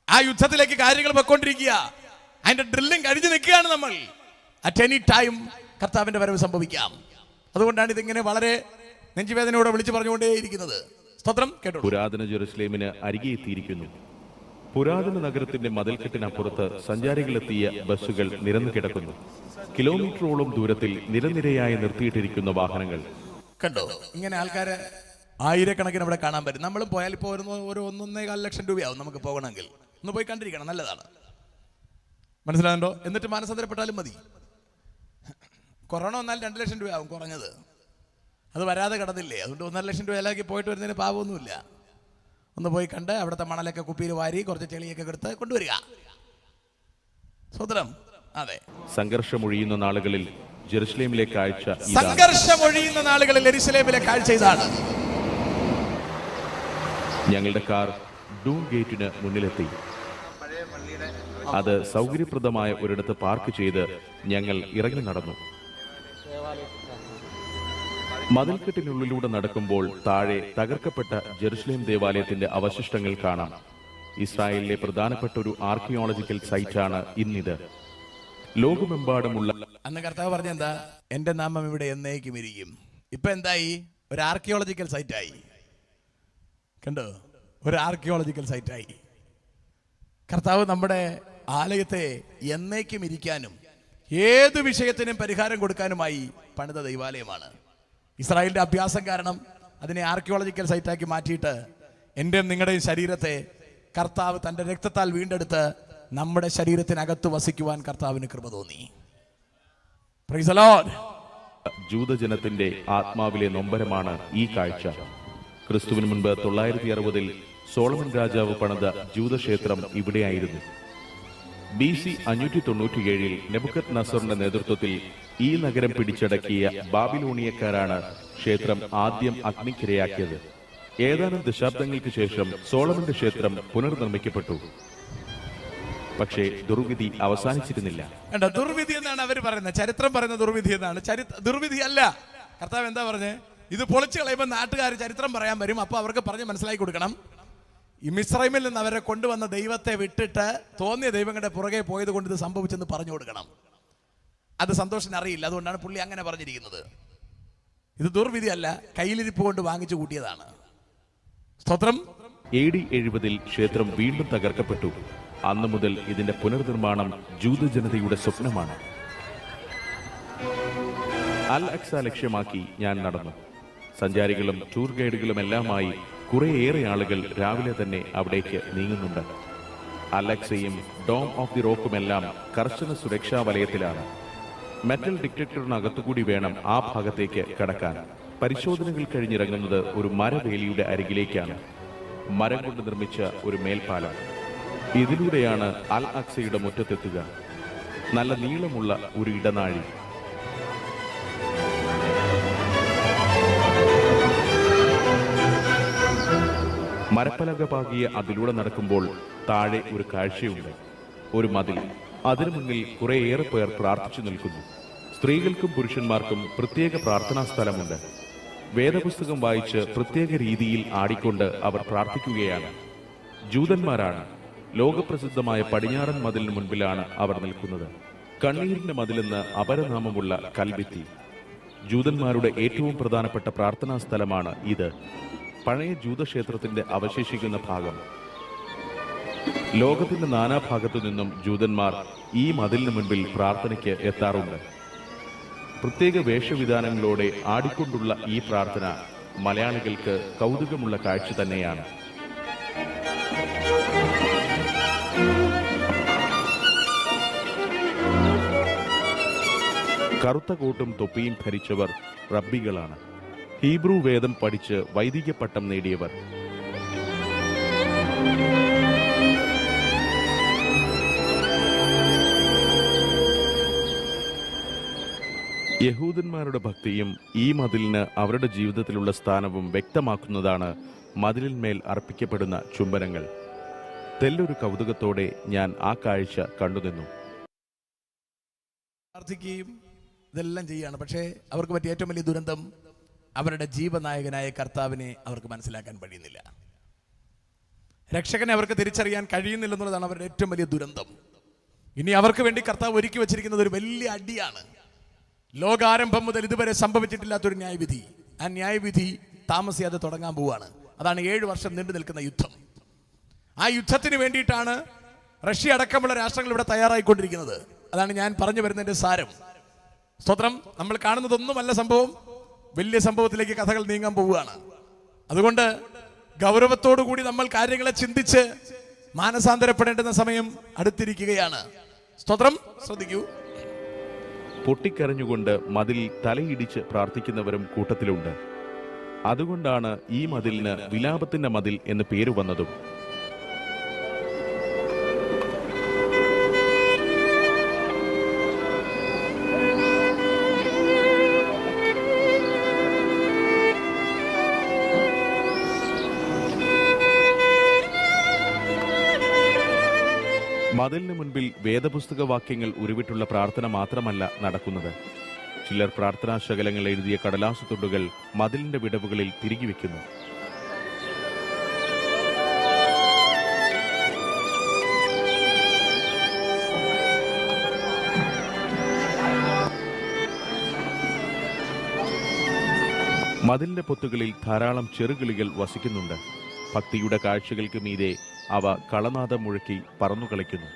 ആ യുദ്ധത്തിലേക്ക് കാര്യങ്ങൾ പൊയ്ക്കൊണ്ടിരിക്കുക. അതിന്റെ ഡ്രില്ലിംഗ് കഴിഞ്ഞു നിൽക്കുകയാണ് നമ്മൾ. അറ്റ് എനി ടൈം കർത്താവിന്റെ വരവ് സംഭവിക്കാം. അതുകൊണ്ടാണ് ഇതിങ്ങനെ വളരെ നെഞ്ചുവേദനയോടെ വിളിച്ചു പറഞ്ഞുകൊണ്ടേയിരിക്കുന്നത്. സ്തോത്രം. കേട്ടോ, പുരാതന ജെറുസലേമിന് അരികെ എത്തിയിരിക്കുന്നു. പുരാതന നഗരത്തിന്റെ മതിൽക്കെട്ടിനപ്പുറത്ത് സഞ്ചാരികളെത്തിയ ബസ്സുകൾ നിരന്നു കിടക്കുന്നു. കിലോമീറ്ററോളം ദൂരത്തിൽ നിരനിരയായി നിർത്തിയിട്ടിരിക്കുന്ന വാഹനങ്ങൾ കണ്ടോ. ഇങ്ങനെ ആൾക്കാരെ ആയിരക്കണക്കിന് അവിടെ കാണാൻ പറ്റും. നമ്മളും പോയാൽ ഇപ്പോൾ ഒരു 1.25 ലക്ഷം രൂപയാവും നമുക്ക് പോകണമെങ്കിൽ. ഒന്ന് പോയി കണ്ടിരിക്കണം, നല്ലതാണ്. മനസ്സിലാകുന്നുണ്ടോ? എന്നിട്ട് മാനസാന്തരപ്പെട്ടാലും മതി. കൊറോണ വന്നാൽ 2 ലക്ഷം രൂപയാവും കുറഞ്ഞത്. അത് വരാതെ കിടന്നില്ലേ? അതുകൊണ്ട് 1.5 ലക്ഷം രൂപ എല്ലാവർക്കും പോയിട്ട് വരുന്നതിന് പാവമൊന്നുമില്ല. ഒന്ന് പോയി കണ്ട് അവിടുത്തെ മണലൊക്കെ കുപ്പിയിൽ വാരി കുറച്ച് ചെളിയൊക്കെ എടുത്ത് കൊണ്ടുവരിക. സ്വതന്ത്രം. അതെ, സംഘർഷമൊഴിയുന്ന നാളുകളിൽ ജെറുസലേമിലെ കാഴ്ച ഇതാണ്. ഞങ്ങളുടെ കാർ ഡൂം ഗേറ്റിന് മുന്നിലെത്തി. അത് സൗകര്യപ്രദമായ ഒരിടത്ത് പാർക്ക് ചെയ്ത് ഞങ്ങൾ ഇറങ്ങി നടന്നു. മതിൽക്കെട്ടിനുള്ളിലൂടെ നടക്കുമ്പോൾ താഴെ തകർക്കപ്പെട്ട ജെറുസലേം ദേവാലയത്തിന്റെ അവശിഷ്ടങ്ങൾ കാണാം. ഇസ്രായേലിലെ പ്രധാനപ്പെട്ട ഒരു ആർക്കിയോളജിക്കൽ സൈറ്റാണ് ഇന്നിത്. ലോകമെമ്പാടുമുള്ള അന്ന് കർത്താവ് പറഞ്ഞ എന്താ? എന്റെ നാമം ഇവിടെ എന്നേക്കും ഇരിക്കും. ഇപ്പൊ എന്തായി? ഒരു ആർക്കിയോളജിക്കൽ സൈറ്റായി. കണ്ടോ, ഒരു ആർക്കിയോളജിക്കൽ സൈറ്റായി. കർത്താവ് നമ്മുടെ ആലയത്തെ എന്നേക്കും ഇരിക്കാനും ഏത് വിഷയത്തിനും പരിഹാരം കൊടുക്കാനുമായി പണിത ദൈവാലയമാണ്. ഇസ്രായേലിന്റെ അഭ്യാസം കാരണം അതിനെ ആർക്കിയോളജിക്കൽ സൈറ്റാക്കി മാറ്റിയിട്ട് എൻ്റെയും നിങ്ങളുടെയും ശരീരത്തെ കർത്താവ് തൻ്റെ രക്തത്താൽ വീണ്ടെടുത്ത് നമ്മുടെ ശരീരത്തിനകത്ത് വസിക്കുവാൻ കർത്താവിന് കൃപ തോന്നി. Praise the Lord. ജൂതജനത്തിന്റെ ആത്മാവിലെ നൊമ്പരമാണ് ഈ കാഴ്ച. ക്രിസ്തുവിന് മുൻപ് 960 സോളമൻ രാജാവ് പണിത ജൂതക്ഷേത്രം ഇവിടെയായിരുന്നു. BC 597 നെബുക്കദ് നസറിന്റെ നേതൃത്വത്തിൽ ഈ നഗരം പിടിച്ചടക്കിയ ബാബിലോണിയക്കാരാണ് ക്ഷേത്രം ആദ്യം അഗ്നിക്കിരയാക്കിയത്. ഏതാനും ദശാബ്ദങ്ങൾക്ക് ശേഷം സോളമന്റെ ക്ഷേത്രം പുനർനിർമ്മിക്കപ്പെട്ടു. പക്ഷേ ദുർവിധി അവസാനിച്ചിരുന്നില്ല. ദുർവിധി എന്നാണ് അവർ പറയുന്നത്. ചരിത്രം പറയുന്ന ദുർവിധി എന്നാണ്. ദുർവിധി അല്ല. കർത്താവ് എന്താ പറഞ്ഞേ? ഇത് പൊളിച്ചു കളയുമ്പോൾ നാട്ടുകാർ ചരിത്രം പറയാൻ വരും. അപ്പൊ അവർക്ക് പറഞ്ഞ് മനസ്സിലാക്കി കൊടുക്കണം, ഈ മിസ്രൈമിൽ നിന്ന് അവരെ കൊണ്ടുവന്ന ദൈവത്തെ വിട്ടിട്ട് തോന്നിയ ദൈവങ്ങളുടെ പുറകെ പോയത് കൊണ്ട് ഇത് സംഭവിച്ചെന്ന് പറഞ്ഞു കൊടുക്കണം. അത് സന്തോഷത്തിന് അറിയില്ല. അതുകൊണ്ടാണ് പുള്ളി അങ്ങനെ പറഞ്ഞിരിക്കുന്നത്. ഇത് ദുർവിധി അല്ല, കയ്യിലിരിപ്പ് കൊണ്ട് വാങ്ങിച്ചു കൂട്ടിയതാണ്. സ്തോത്രം. AD 70 ക്ഷേത്രം വീണ്ടും തകർക്കപ്പെട്ടു. അന്നു മുതൽ ഇതിന്റെ പുനർനിർമ്മാണം ജൂതജനതയുടെ സ്വപ്നമാണ്. അൽ അക്സ ലക്ഷ്യമാക്കി ഞാൻ നടന്നു. സഞ്ചാരികളും ടൂർ ഗൈഡുകളും എല്ലാമായി കുറേയേറെ ആളുകൾ രാവിലെ തന്നെ അവിടേക്ക് നീങ്ങുന്നുണ്ട്. അൽ അക്സയും ഡോം ഓഫ് ദി റോക്കുമെല്ലാം കർശന സുരക്ഷാ വലയത്തിലാണ്. മെറ്റൽ ഡിറ്റക്ടറിനകത്തുകൂടി വേണം ആ ഭാഗത്തേക്ക് കടക്കാൻ. പരിശോധനകൾ കഴിഞ്ഞിറങ്ങുന്നത് ഒരു മരവേലിയുടെ അരികിലേക്കാണ്. മരം കൊണ്ട് നിർമ്മിച്ച ഒരു മേൽപ്പാലം. ഇതിലൂടെയാണ് അൽ അക്സയുടെ മുറ്റത്തെത്തുക. നല്ല നീളമുള്ള ഒരു ഇടനാഴി. മരപ്പലക പാകിയ അതിലൂടെ നടക്കുമ്പോൾ താഴെ ഒരു കാഴ്ചയുണ്ട്. ഒരു മതിൽ. അതിനു മുന്നിൽ കുറേയേറെ പേർ പ്രാർത്ഥിച്ചു നിൽക്കുന്നു. സ്ത്രീകൾക്കും പുരുഷന്മാർക്കും പ്രത്യേക പ്രാർത്ഥനാ സ്ഥലമുണ്ട്. വേദപുസ്തകം വായിച്ച് പ്രത്യേക രീതിയിൽ ആടിക്കൊണ്ട് അവർ പ്രാർത്ഥിക്കുകയാണ്. ജൂതന്മാരാണ്. ലോകപ്രസിദ്ധമായ പടിഞ്ഞാറൻ മതിലിന് മുൻപിലാണ് അവർ നിൽക്കുന്നത്. കണ്ണീരിന്റെ മതിലെന്ന് അപരനാമമുള്ള കൽഭിത്തി. ജൂതന്മാരുടെ ഏറ്റവും പ്രധാനപ്പെട്ട പ്രാർത്ഥനാ സ്ഥലമാണ് ഇത്. പഴയ ജൂതക്ഷേത്രത്തിന്റെ അവശേഷിക്കുന്ന ഭാഗം. ലോകത്തിന്റെ നാനാഭാഗത്തു നിന്നും ജൂതന്മാർ ഈ മതിലിന് മുൻപിൽ പ്രാർത്ഥനയ്ക്ക് എത്താറുണ്ട്. പ്രത്യേക വേഷവിധാനങ്ങളോടെ ആടിക്കൊണ്ടുള്ള ഈ പ്രാർത്ഥന മലയാളികൾക്ക് കൗതുകമുള്ള കാഴ്ച തന്നെയാണ്. കറുത്ത കോട്ടും തൊപ്പിയും ധരിച്ചവർ റബ്ബികളാണ്. ഹീബ്രു വേദം പഠിച്ച് വൈദിക പട്ടം നേടിയവർ. യഹൂദന്മാരുടെ ഭക്തിയും ഈ മതിലിന് അവരുടെ ജീവിതത്തിലുള്ള സ്ഥാനവും വ്യക്തമാക്കുന്നതാണ് മതിലിന്മേൽ അർപ്പിക്കപ്പെടുന്ന ചുംബനങ്ങൾ. തെല്ലൊരു കൗതുകത്തോടെ ഞാൻ ആ കാഴ്ച കണ്ടുനിന്നു. പ്രാർത്ഥിക്കുകയും ഇതെല്ലാം ചെയ്യുകയാണ്. പക്ഷേ അവർക്ക് പറ്റിയ ഏറ്റവും വലിയ ദുരന്തം അവരുടെ ജീവനായകനായ കർത്താവിനെ അവർക്ക് മനസ്സിലാക്കാൻ കഴിയുന്നില്ല. രക്ഷകനെ അവർക്ക് തിരിച്ചറിയാൻ കഴിയുന്നില്ല എന്നുള്ളതാണ് അവരുടെ ഏറ്റവും വലിയ ദുരന്തം. ഇനി അവർക്ക് വേണ്ടി കർത്താവ് ഒരുക്കി വെച്ചിരിക്കുന്നത് ഒരു വലിയ അടിയാണ്. ലോകാരംഭം മുതൽ ഇതുവരെ സംഭവിച്ചിട്ടില്ലാത്തൊരു ന്യായവിധി. ആ ന്യായവിധി താമസിയാതെ തുടങ്ങാൻ പോവുകയാണ്. അതാണ് 7 വർഷം നീണ്ടു നിൽക്കുന്ന യുദ്ധം. ആ യുദ്ധത്തിന് വേണ്ടിയിട്ടാണ് റഷ്യ അടക്കമുള്ള രാഷ്ട്രങ്ങൾ ഇവിടെ തയ്യാറായിക്കൊണ്ടിരിക്കുന്നത്. അതാണ് ഞാൻ പറഞ്ഞു വരുന്നതിന്റെ സാരം. സ്തോത്രം. നമ്മൾ കാണുന്നതൊന്നുമല്ല സംഭവം. വലിയ സംഭവത്തിലേക്ക് കഥകൾ നീങ്ങാൻ പോവുകയാണ്. അതുകൊണ്ട് ഗൗരവത്തോടു കൂടി നമ്മൾ കാര്യങ്ങളെ ചിന്തിച്ച് മാനസാന്തരപ്പെടേണ്ടുന്ന സമയം അടുത്തിരിക്കുകയാണ്. സ്തോത്രം. ശ്രദ്ധിക്കൂ. പൊട്ടിക്കരഞ്ഞുകൊണ്ട് മതിൽ തലയിടിച്ച് പ്രാർത്ഥിക്കുന്നവരും കൂട്ടത്തിലുണ്ട്. അതുകൊണ്ടാണ് ഈ മതിലിന് വിലാപത്തിന്റെ മതിൽ എന്ന് പേര് വന്നതും. മതിലിന് മുൻപിൽ വേദപുസ്തക വാക്യങ്ങൾ ഉരുവിട്ടുള്ള പ്രാർത്ഥന മാത്രമല്ല നടക്കുന്നത്. ചിലർ പ്രാർത്ഥനാ ശകലങ്ങൾ എഴുതിയ കടലാസു തുണ്ടുകൾ മതിലിന്റെ വിടവുകളിൽ തിരികെ വയ്ക്കുന്നു. മതിലിന്റെ പൊത്തുകളിൽ ധാരാളം ചെറുകിളികൾ വസിക്കുന്നുണ്ട്. ഭക്തിയുടെ കാഴ്ചകൾക്ക് മീതെ അവ കളനാദം മുഴക്കി പറന്നു കളിക്കുന്നു.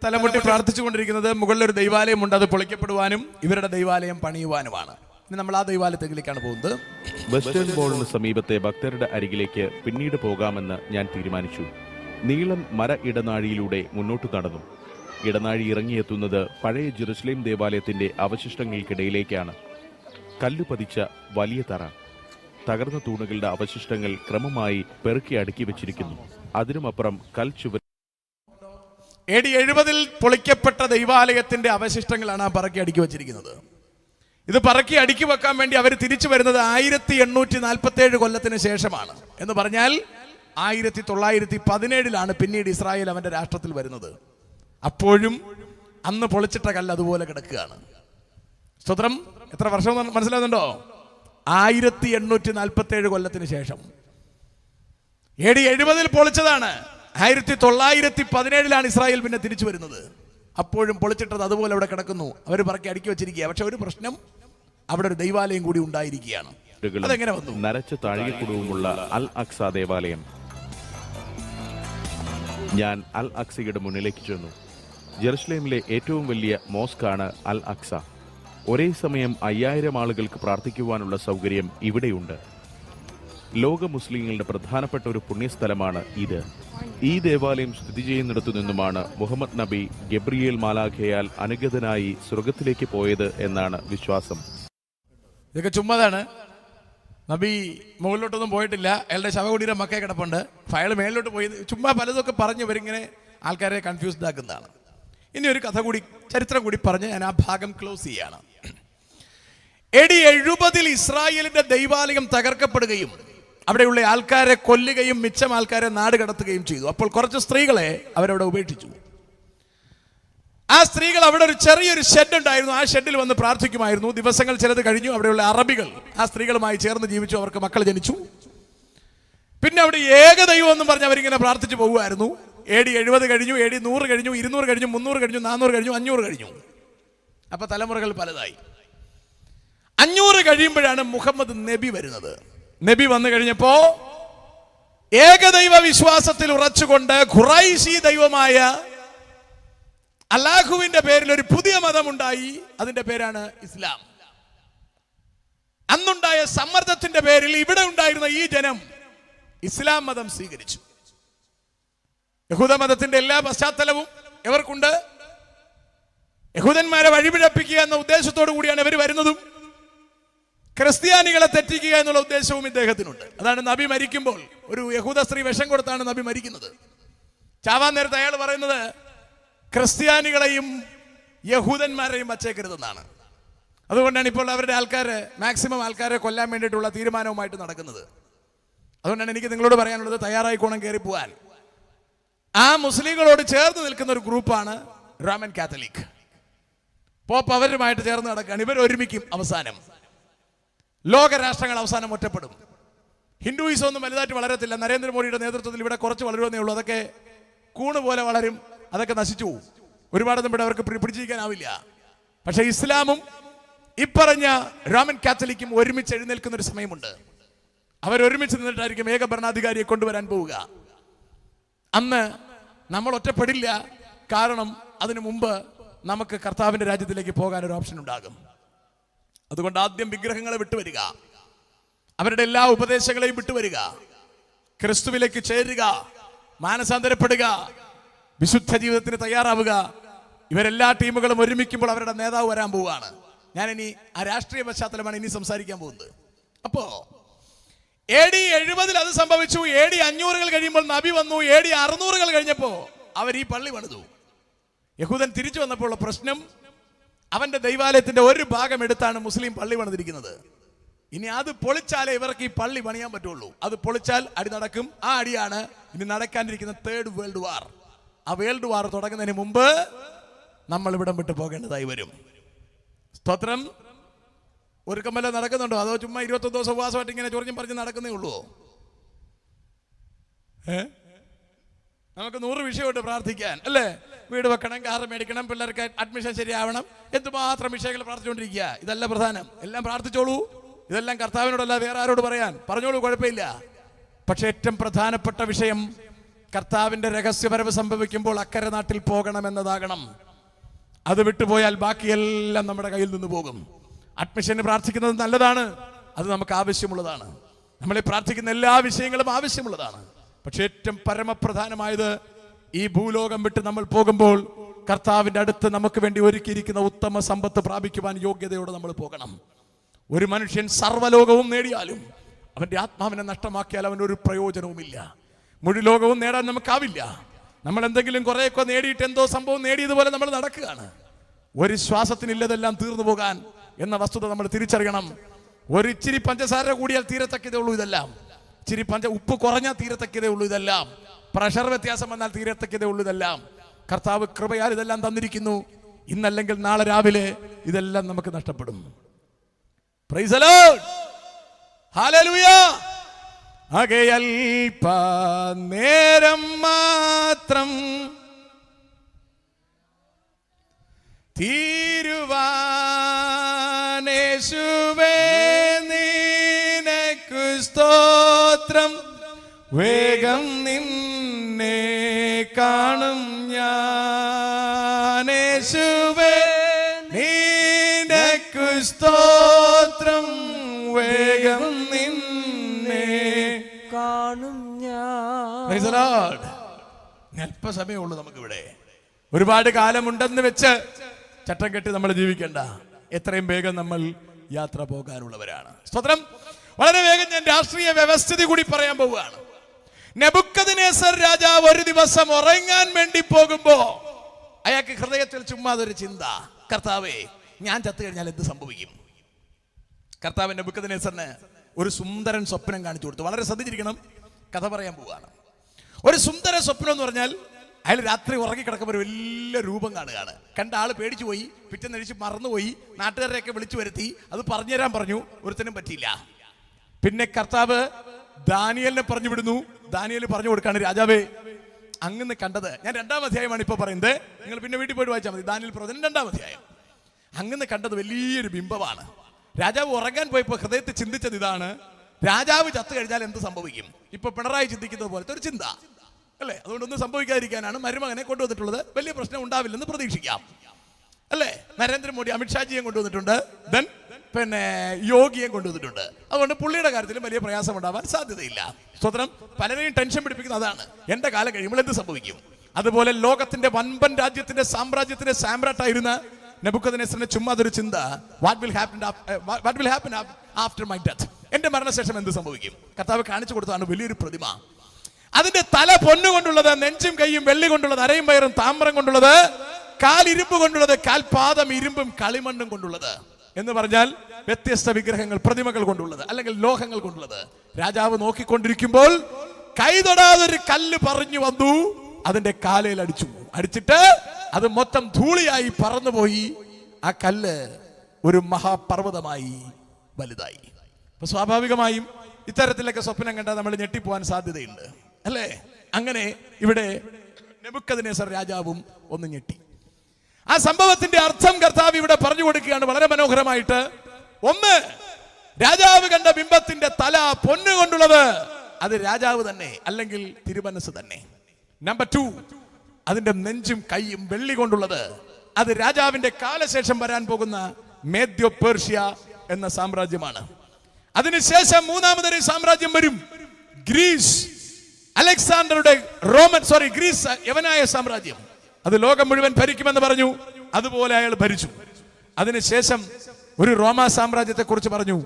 തലമുട്ടി പ്രാർത്ഥിച്ചുകൊണ്ടിരിക്കുന്നത് മുകളിലൊരു ദൈവാലയമുണ്ട്, അത് പൊളിക്കപ്പെടുവാനും ഇവരുടെ ദൈവാലയം പണിയുവാനുമാണ്. ഇനി നമ്മൾ ആ ദൈവാലയത്തിലേക്കാണ് പോകുന്നത്. വെസ്റ്റേൺ ബോളിന് സമീപത്തെ ഭക്തരുടെ അരികിലേക്ക് പിന്നീട് പോകാമെന്ന് ഞാൻ തീരുമാനിച്ചു. നീളൻ മര ഇടനാഴിയിലൂടെ മുന്നോട്ട് നടന്നു. ഇടനാഴി ഇറങ്ങിയെത്തുന്നത് പഴയ ജെറുസലേം ദേവാലയത്തിന്റെ അവശിഷ്ടങ്ങൾക്കിടയിലേക്കാണ്. കല്ല് പതിച്ച വലിയ തറ, തകർന്ന തൂണുകളുടെ അവശിഷ്ടങ്ങൾ ക്രമമായി പെറുക്കി അടുക്കി വെച്ചിരിക്കുന്നു. അതിനുമപ്പുറം കൽച്ചുവർ. AD 70 പൊളിക്കപ്പെട്ട ദൈവാലയത്തിന്റെ അവശിഷ്ടങ്ങളാണ് ആ പറക്കി അടുക്കി വെച്ചിരിക്കുന്നത്. ഇത് പറക്കി അടുക്കി വെക്കാൻ വേണ്ടി അവർ തിരിച്ചു വരുന്നത് 1847 കൊല്ലത്തിന് ശേഷമാണ്. എന്ന് പറഞ്ഞാൽ 1917 പിന്നീട് ഇസ്രായേൽ അവന്റെ രാഷ്ട്രത്തിൽ വരുന്നത്. അപ്പോഴും അന്ന് പൊളിച്ചിട്ട കല്ല് അതുപോലെ കിടക്കുകയാണ്. സ്തോത്രം. എത്ര വർഷം മനസ്സിലാകുന്നുണ്ടോ? 1847 കൊല്ലത്തിന് ശേഷം. AD 70 പൊളിച്ചതാണ്. 1917 ഇസ്രായേൽ പിന്നെ തിരിച്ചു വരുന്നത്. അപ്പോഴും പൊളിച്ചിട്ടത് അതുപോലെ അവിടെ കിടക്കുന്നു. അവർ പറക്കി അടുക്കി വെച്ചിരിക്കുക. പക്ഷെ ഒരു പ്രശ്നം, അവിടെ ഒരു ദൈവാലയം കൂടി ഉണ്ടായിരിക്കുകയാണ്. അതെങ്ങനെ വന്നു? നരച്ച താഴികക്കുടവുമുള്ള അൽ അക്സ ദേവാലയം. ഞാൻ അൽ അക്സയുടെ മുന്നിലേക്ക് ചെന്നു. ജെറുസലേമിലെ ഏറ്റവും വലിയ മോസ്കാണ് അൽ അക്സ. ഒരേ സമയം 5000 ആളുകൾക്ക് പ്രാർത്ഥിക്കുവാനുള്ള സൗകര്യം ഇവിടെയുണ്ട്. ലോക മുസ്ലിങ്ങളുടെ പ്രധാനപ്പെട്ട ഒരു പുണ്യസ്ഥലമാണ് ഇത്. ഈ ദേവാലയം സ്ഥിതി ചെയ്യുന്നിടത്തു നിന്നുമാണ് മുഹമ്മദ് നബി ഗബ്രിയേൽ മാലാഖയാൽ അനുഗതനായി സ്വർഗത്തിലേക്ക് പോയത് എന്നാണ് വിശ്വാസം. ഇതൊക്കെ ചുമ്മാതാണ്. നബി മുകളിലോട്ടൊന്നും പോയിട്ടില്ല. അയാളുടെ ശവകുടീരം മക്കേ കിടപ്പുണ്ട്. അയാൾ മേളിലോട്ട് പോയി ചുമ്മാ പലതൊക്കെ പറഞ്ഞ് ഇവരിങ്ങനെ ആൾക്കാരെ കൺഫ്യൂസ്ഡ് ആക്കുന്നതാണ്. ഇനി ഒരു കഥ കൂടി, ചരിത്രം കൂടി പറഞ്ഞ് ഞാൻ ആ ഭാഗം ക്ലോസ് ചെയ്യാണ്. AD 70 ഇസ്രായേലിന്റെ ദൈവാലയം തകർക്കപ്പെടുകയും അവിടെയുള്ള ആൾക്കാരെ കൊല്ലുകയും മിച്ചം ആൾക്കാരെ നാട് കടത്തുകയും ചെയ്തു. അപ്പോൾ കുറച്ച് സ്ത്രീകളെ അവരവിടെ ഉപേക്ഷിച്ചു. ആ സ്ത്രീകൾ അവിടെ ഒരു ചെറിയൊരു ഷെഡ് ഉണ്ടായിരുന്നു. ആ ഷെഡിൽ വന്ന് പ്രാർത്ഥിക്കുമായിരുന്നു. ദിവസങ്ങൾ ചിലത് കഴിഞ്ഞു. അവിടെയുള്ള അറബികൾ ആ സ്ത്രീകളുമായി ചേർന്ന് ജീവിച്ചു. അവർക്ക് മക്കൾ ജനിച്ചു. പിന്നെ അവിടെ ഏകദൈവം എന്നും പറഞ്ഞ് അവരിങ്ങനെ പ്രാർത്ഥിച്ചു പോകുമായിരുന്നു. AD 70 കഴിഞ്ഞു, AD 100 കഴിഞ്ഞു, 200 കഴിഞ്ഞു, 300 കഴിഞ്ഞു, 400 കഴിഞ്ഞു, 500 കഴിഞ്ഞു. അപ്പൊ തലമുറകൾ പലതായി. 500 കഴിയുമ്പോഴാണ് മുഹമ്മദ് നബി വരുന്നത്. നബി വന്നു കഴിഞ്ഞപ്പോ ഏകദൈവ വിശ്വാസത്തിൽ ഉറച്ചുകൊണ്ട് ഖുറൈശി ദൈവമായ അല്ലാഹുവിന്റെ പേരിൽ ഒരു പുതിയ മതമുണ്ടായി. അതിന്റെ പേരാണ് ഇസ്ലാം. അന്നുണ്ടായ സമ്മർദ്ദത്തിന്റെ പേരിൽ ഇവിടെ ഉണ്ടായിരുന്ന ഈ ജനം ഇസ്ലാം മതം സ്വീകരിച്ചു. യഹൂദ മതത്തിന്റെ എല്ലാ പശ്ചാത്തലവും ഇവർക്കുണ്ട്. യഹൂദന്മാരെ വഴിപിഴപ്പിക്കുക എന്ന ഉദ്ദേശത്തോടു കൂടിയാണ് ഇവർ വരുന്നതും. ക്രിസ്ത്യാനികളെ തെറ്റിക്കുക എന്നുള്ള ഉദ്ദേശവും ഇദ്ദേഹത്തിനുണ്ട്. അതാണ് നബി മരിക്കുമ്പോൾ ഒരു യഹൂദ സ്ത്രീ വിഷം കൊടുത്താണ് നബി മരിക്കുന്നത്. ചാവാൻ നേരത്തെ അയാൾ പറയുന്നത് ക്രിസ്ത്യാനികളെയും യഹൂദന്മാരെയും വച്ചേക്കരുതെന്നാണ്. അതുകൊണ്ടാണ് ഇപ്പോൾ അവരുടെ ആൾക്കാര് മാക്സിമം ആൾക്കാരെ കൊല്ലാൻ വേണ്ടിയിട്ടുള്ള തീരുമാനവുമായിട്ട് നടക്കുന്നത്. അതുകൊണ്ടാണ് എനിക്ക് നിങ്ങളോട് പറയാനുള്ളത്, തയ്യാറായിക്കോണം കയറി പോവാൻ. ആ മുസ്ലിങ്ങളോട് ചേർന്ന് നിൽക്കുന്ന ഒരു ഗ്രൂപ്പാണ് റോമൻ കാത്തലിക്. പോപ്പ് അവരുമായിട്ട് ചേർന്ന് നടക്കുകയാണ്. ഇവർ ഒരുമിക്കും. അവസാനം ലോകരാഷ്ട്രങ്ങൾ അവസാനം ഒറ്റപ്പെടും. ഹിന്ദുയിസം ഒന്നും വലുതായിട്ട് വളരത്തില്ല. നരേന്ദ്രമോദിയുടെ നേതൃത്വത്തിൽ ഇവിടെ കുറച്ച് വളരുമെന്നേ ഉള്ളൂ. അതൊക്കെ കൂണ് പോലെ വളരും. അതൊക്കെ നശിച്ചു പോകും. ഒരുപാടൊന്നും ഇവിടെ അവർക്ക് പിടിച്ചിരിക്കാനാവില്ല. പക്ഷെ ഇസ്ലാമും ഇപ്പറഞ്ഞ റോമൻ കാത്തലിക്കും ഒരുമിച്ച് എഴുന്നേൽക്കുന്ന ഒരു സമയമുണ്ട്. അവരൊരുമിച്ച് നിന്നിട്ടായിരിക്കും ഏക ഭരണാധികാരിയെ കൊണ്ടുവരാൻ പോവുക. അന്ന് നമ്മൾ ഒറ്റപ്പെടില്ല. കാരണം അതിനു മുമ്പ് നമുക്ക് കർത്താവിന്റെ രാജ്യത്തിലേക്ക് പോകാൻ ഒരു ഓപ്ഷൻ ഉണ്ടാകും. അതുകൊണ്ട് ആദ്യം വിഗ്രഹങ്ങളെ വിട്ടുവരിക, അവരുടെ എല്ലാ ഉപദേശങ്ങളെയും വിട്ടുവരിക, ക്രിസ്തുവിലേക്ക് ചേരുക, മാനസാന്തരപ്പെടുക, വിശുദ്ധ ജീവിതത്തിന് തയ്യാറാവുക. ഇവരെല്ലാ ടീമുകളും ഒരുമിക്കുമ്പോൾ അവരുടെ നേതാവ് വരാൻ പോവുകയാണ്. ഞാനിനി ആ രാഷ്ട്രീയ പശ്ചാത്തലമാണ് ഇനി സംസാരിക്കാൻ പോകുന്നത്. അപ്പോ AD 70 അത് സംഭവിച്ചു. AD 500 കഴിയുമ്പോൾ നബി വന്നു. AD 600 കഴിഞ്ഞപ്പോ അവർ ഈ പള്ളി പണിതു. യഹൂദൻ തിരിച്ചു വന്നപ്പോൾ ഉള്ള പ്രശ്നം, അവന്റെ ദൈവാലയത്തിന്റെ ഒരു ഭാഗം എടുത്താണ് മുസ്ലിം പള്ളി പണിതിരിക്കുന്നത്. ഇനി അത് പൊളിച്ചാലേ ഇവർക്ക് ഈ പള്ളി പണിയാൻ പറ്റുള്ളൂ. അത് പൊളിച്ചാൽ അടി നടക്കും. ആ അടിയാണ് ഇനി നടക്കാനിരിക്കുന്ന 3rd വേൾഡ് വാർ. ആ വേൾഡ് വാർ തുടങ്ങുന്നതിന് മുമ്പ് നമ്മൾ ഇവിടം വിട്ടു പോകേണ്ടതായി വരും. സ്തോത്രം. ഒരു കമ്മല നടക്കുന്നുണ്ടോ? അതോ ചുമ്മാ 21 ദിവസം ഉപവാസമായിട്ട് ഇങ്ങനെ ചൊറിഞ്ഞും പറഞ്ഞ് നടക്കുന്നേ ഉള്ളൂ? നമുക്ക് 100 വിഷയമുണ്ട് പ്രാർത്ഥിക്കാൻ, അല്ലേ? വീട് വെക്കണം, കാർ മേടിക്കണം, പിള്ളേർക്ക് അഡ്മിഷൻ ശരിയാവണം, എന്തുമാത്രം വിഷയങ്ങൾ പ്രാർത്ഥിച്ചുകൊണ്ടിരിക്കുക. ഇതല്ല പ്രധാനം. എല്ലാം പ്രാർത്ഥിച്ചോളൂ. ഇതെല്ലാം കർത്താവിനോടല്ല വേറെ ആരോട് പറയാൻ പറഞ്ഞോളൂ, കുഴപ്പമില്ല. പക്ഷെ ഏറ്റവും പ്രധാനപ്പെട്ട വിഷയം കർത്താവിന്റെ രഹസ്യപരവ് സംഭവിക്കുമ്പോൾ അക്കരെ നാട്ടിൽ പോകണമെന്നതാകണം. അത് വിട്ടുപോയാൽ ബാക്കിയെല്ലാം നമ്മുടെ കയ്യിൽ നിന്ന് പോകും. അഡ്മിഷന് പ്രാർത്ഥിക്കുന്നത് നല്ലതാണ്, അത് നമുക്ക് ആവശ്യമുള്ളതാണ്. നമ്മളെ പ്രാർത്ഥിക്കുന്ന എല്ലാ വിഷയങ്ങളും ആവശ്യമുള്ളതാണ്. പക്ഷെ ഏറ്റവും പരമപ്രധാനമായത് ഈ ഭൂലോകം വിട്ട് നമ്മൾ പോകുമ്പോൾ കർത്താവിന്റെ അടുത്ത് നമുക്ക് വേണ്ടി ഒരുക്കിയിരിക്കുന്ന ഉത്തമ സമ്പത്ത് പ്രാപിക്കുവാൻ യോഗ്യതയോടെ നമ്മൾ പോകണം. ഒരു മനുഷ്യൻ സർവ്വലോകവും നേടിയാലും അവന്റെ ആത്മാവിനെ നഷ്ടമാക്കിയാൽ അവന് ഒരു പ്രയോജനവുമില്ല. മുഴു ലോകവും നേടാൻ നമുക്കാവില്ല. നമ്മൾ എന്തെങ്കിലും കുറേയൊക്കെ നേടിയിട്ട് എന്തോ സംഭവം നേടിയതുപോലെ നമ്മൾ നടക്കുകയാണ്. ഒരു ശ്വാസത്തിനില്ലതെല്ലാം തീർന്നു പോകാൻ എന്ന വസ്തുത നമ്മൾ തിരിച്ചറിയണം. ഒരിച്ചിരി പഞ്ചസാര കൂടിയാൽ തീരത്തക്കതേ ഉള്ളൂ ഇതെല്ലാം. ഇച്ചിരി ഉപ്പ് കുറഞ്ഞാൽ തീരത്തക്കതേ ഉള്ളൂ ഇതെല്ലാം. പ്രഷർ വ്യത്യാസം വന്നാൽ തീരത്തക്കതേ ഉള്ളൂ ഇതെല്ലാം. കർത്താവ് കൃപയാൽ ഇതെല്ലാം തന്നിരിക്കുന്നു. ഇന്നല്ലെങ്കിൽ നാളെ രാവിലെ ഇതെല്ലാം നമുക്ക് നഷ്ടപ്പെടും. Praise the Lord, hallelujah. അകയൽപ നേരം മാത്രം തീരുവാനേശുവേ നിനക്കു സ്തോത്രം. വേഗം നിന്നെ കാണും ഞാനേശുവേ നിനക്കു സ്തോത്രം. വേഗം നിന്നെ കാണും ഞാൻ. Price the Lord. അല്പസമയമുള്ളൂ നമുക്കിവിടെ. ഒരുപാട് കാലമുണ്ടെന്ന് വെച്ച് ചട്ടം കെട്ടി നമ്മൾ ജീവിക്കേണ്ട. എത്രയും വേഗം നമ്മൾ യാത്ര പോകാനുള്ളവരാണ്. സ്തോത്രം. വളരെ വേഗം ഞാൻ രാഷ്ട്രീയ വ്യവസ്ഥിതി കൂടി പറയാൻ പോവുകയാണ്. നെബൂഖദ്നേസർ രാജാവ് ഒരു ദിവസം ഉറങ്ങാൻ വേണ്ടി പോകുമ്പോ അയാൾക്ക് ഹൃദയത്തിൽ ചുമ്മാതൊരു ചിന്ത, കർത്താവേ ഞാൻ ചത്തു കഴിഞ്ഞാൽ എന്ത് സംഭവിക്കും? കർത്താവ് നെബൂഖദ്നേസറിന് ഒരു സുന്ദരൻ സ്വപ്നം കാണിച്ചു കൊടുത്തു. വളരെ ശ്രദ്ധിച്ചിരിക്കണം, കഥ പറയാൻ പോവുകയാണ്. ഒരു സുന്ദര സ്വപ്നം എന്ന് പറഞ്ഞാൽ അയാൾ രാത്രി ഉറങ്ങിക്കിടക്കുമ്പോൾ ഒരു വലിയ രൂപം കാണുകയാണ്. കണ്ട ആള് പേടിച്ചു പോയി, പിറ്റേന്നഴിച്ച് മറന്നുപോയി. നാട്ടുകാരെയൊക്കെ വിളിച്ചു വരുത്തി, അത് പറഞ്ഞു തരാൻ പറഞ്ഞു, ഒരുത്തനും പറ്റിയില്ല. പിന്നെ കർത്താവ് ദാനിയേലിനെ പറഞ്ഞു വിടുന്നു. ദാനിയേൽ പറഞ്ഞു കൊടുക്കാണ്, രാജാവേ അങ്ങ് കണ്ടത്, ഞാൻ 2-ാം അധ്യായമാണ് ഇപ്പൊ പറയുന്നത്, നിങ്ങൾ പിന്നെ വീട്ടിൽ പോയിട്ട് വായിച്ചാൽ മതി. ദാനിയേൽ പ്രവചനം 2-ാം അധ്യായം. അങ്ങ് കണ്ടത് വലിയൊരു ബിംബമാണ്. രാജാവ് ഉറങ്ങാൻ പോയപ്പോൾ ഹൃദയത്തിൽ ചിന്തിച്ചത് ഇതാണ്, രാജാവ് ചത്തു കഴിഞ്ഞാൽ എന്ത് സംഭവിക്കും? ഇപ്പൊ പിണറായി ചിന്തിക്കുന്നത് പോലത്തെ ഒരു ചിന്ത അല്ലേ? അതുകൊണ്ടൊന്നും സംഭവിക്കാതിരിക്കാനാണ് മരുമകനെ കൊണ്ടുവന്നിട്ടുള്ളത്. വലിയ പ്രശ്നം ഉണ്ടാവില്ലെന്ന് പ്രതീക്ഷിക്കാം അല്ലേ? നരേന്ദ്രമോദി അമിത്ഷാജിയെ കൊണ്ടുവന്നിട്ടുണ്ട്, ദെൻ പിന്നെ യോഗിയെ കൊണ്ടുവന്നിട്ടുണ്ട്. അതുകൊണ്ട് പുള്ളിയുടെ കാര്യത്തിലും വലിയ പ്രയാസം ഉണ്ടാവാൻ സാധ്യതയില്ല. സ്വതന്ത്രം പലരെയും ടെൻഷൻ പിടിപ്പിക്കുന്ന അതാണ്, എന്റെ കാലം കഴിയുമ്പോൾ എന്ത് സംഭവിക്കും? അതുപോലെ ലോകത്തിന്റെ വൻപൻ രാജ്യത്തിന്റെ സാമ്രാജ്യത്തിന്റെ സാമ്രാട്ടായിരുന്ന നെബൂഖദ്നേസറിന്റെ ചുമ്മാ അതൊരു ചിന്ത, what will happen after my death? എന്റെ മരണശേഷം എന്ത് സംഭവിക്കും? കർത്താവ് കാണിച്ചു കൊടുത്തതാണ് വലിയൊരു പ്രതിമ. അതിന്റെ തല പൊന്നുകൊണ്ടുള്ളത്, നെഞ്ചും കൈയും വെള്ളി കൊണ്ടുള്ളത്, അരയും വയറും താമ്രം കൊണ്ടുള്ളത്, കാൽ ഇരുമ്പ് കൊണ്ടുള്ളത്, കാൽപാദം ഇരുമ്പും കളിമണ്ണും കൊണ്ടുള്ളത്. എന്ന് പറഞ്ഞാൽ വ്യത്യസ്ത വിഗ്രഹങ്ങൾ, പ്രതിമകൾ കൊണ്ടുള്ളത്, അല്ലെങ്കിൽ ലോഹങ്ങൾ കൊണ്ടുള്ളത്. രാജാവ് നോക്കിക്കൊണ്ടിരിക്കുമ്പോൾ കൈ തൊടാതൊരു കല്ല് പറഞ്ഞു വന്നു, അതിന്റെ കാലയിൽ അടിച്ചിട്ട് അത് മൊത്തം ധൂളിയായി പറന്നുപോയി. ആ കല്ല് ഒരു മഹാപർവ്വതമായി വലുതായി. അപ്പൊ സ്വാഭാവികമായും ഇത്തരത്തിലൊക്കെ സ്വപ്നം കണ്ടാൽ നമ്മൾ ഞെട്ടിപ്പോവാൻ സാധ്യതയുണ്ട് അല്ലേ? അങ്ങനെ ഇവിടെ നെബൂഖദ്നേസർ രാജാവും ഒന്ന് ഞെട്ടി. ആ സംഭവത്തിന്റെ അർത്ഥം കർത്താവ് ഇവിടെ പറഞ്ഞു കൊടുക്കുകയാണ് വളരെ മനോഹരമായിട്ട്. ഒന്ന്, രാജാവ് കണ്ട ബിംബത്തിന്റെ തല പൊന്നുകൊണ്ടുള്ളത് അത് രാജാവ് തന്നെ, അല്ലെങ്കിൽ തിരുമനസ് തന്നെ. നമ്പർ 2, അതിന്റെ നെഞ്ചും കൈയും വെള്ളി കൊണ്ടുള്ളത് അത് രാജാവിന്റെ കാലശേഷം വരാൻ പോകുന്ന മേദ്യോ പേർഷ്യ എന്ന സാമ്രാജ്യമാണ്. അതിനുശേഷം മൂന്നാമതൊരു സാമ്രാജ്യം വരും, ഗ്രീസ്. അലക്സാണ്ടറുടെ ഗ്രീസ് യവനായ സാമ്രാജ്യം. അത് ലോകം മുഴുവൻ ഭരിക്കുമെന്ന് പറഞ്ഞു. അതുപോലെ അയാൾ ഭരിച്ചു. അതിനുശേഷം ഒരു റോമാ സാമ്രാജ്യത്തെ കുറിച്ച് പറഞ്ഞു,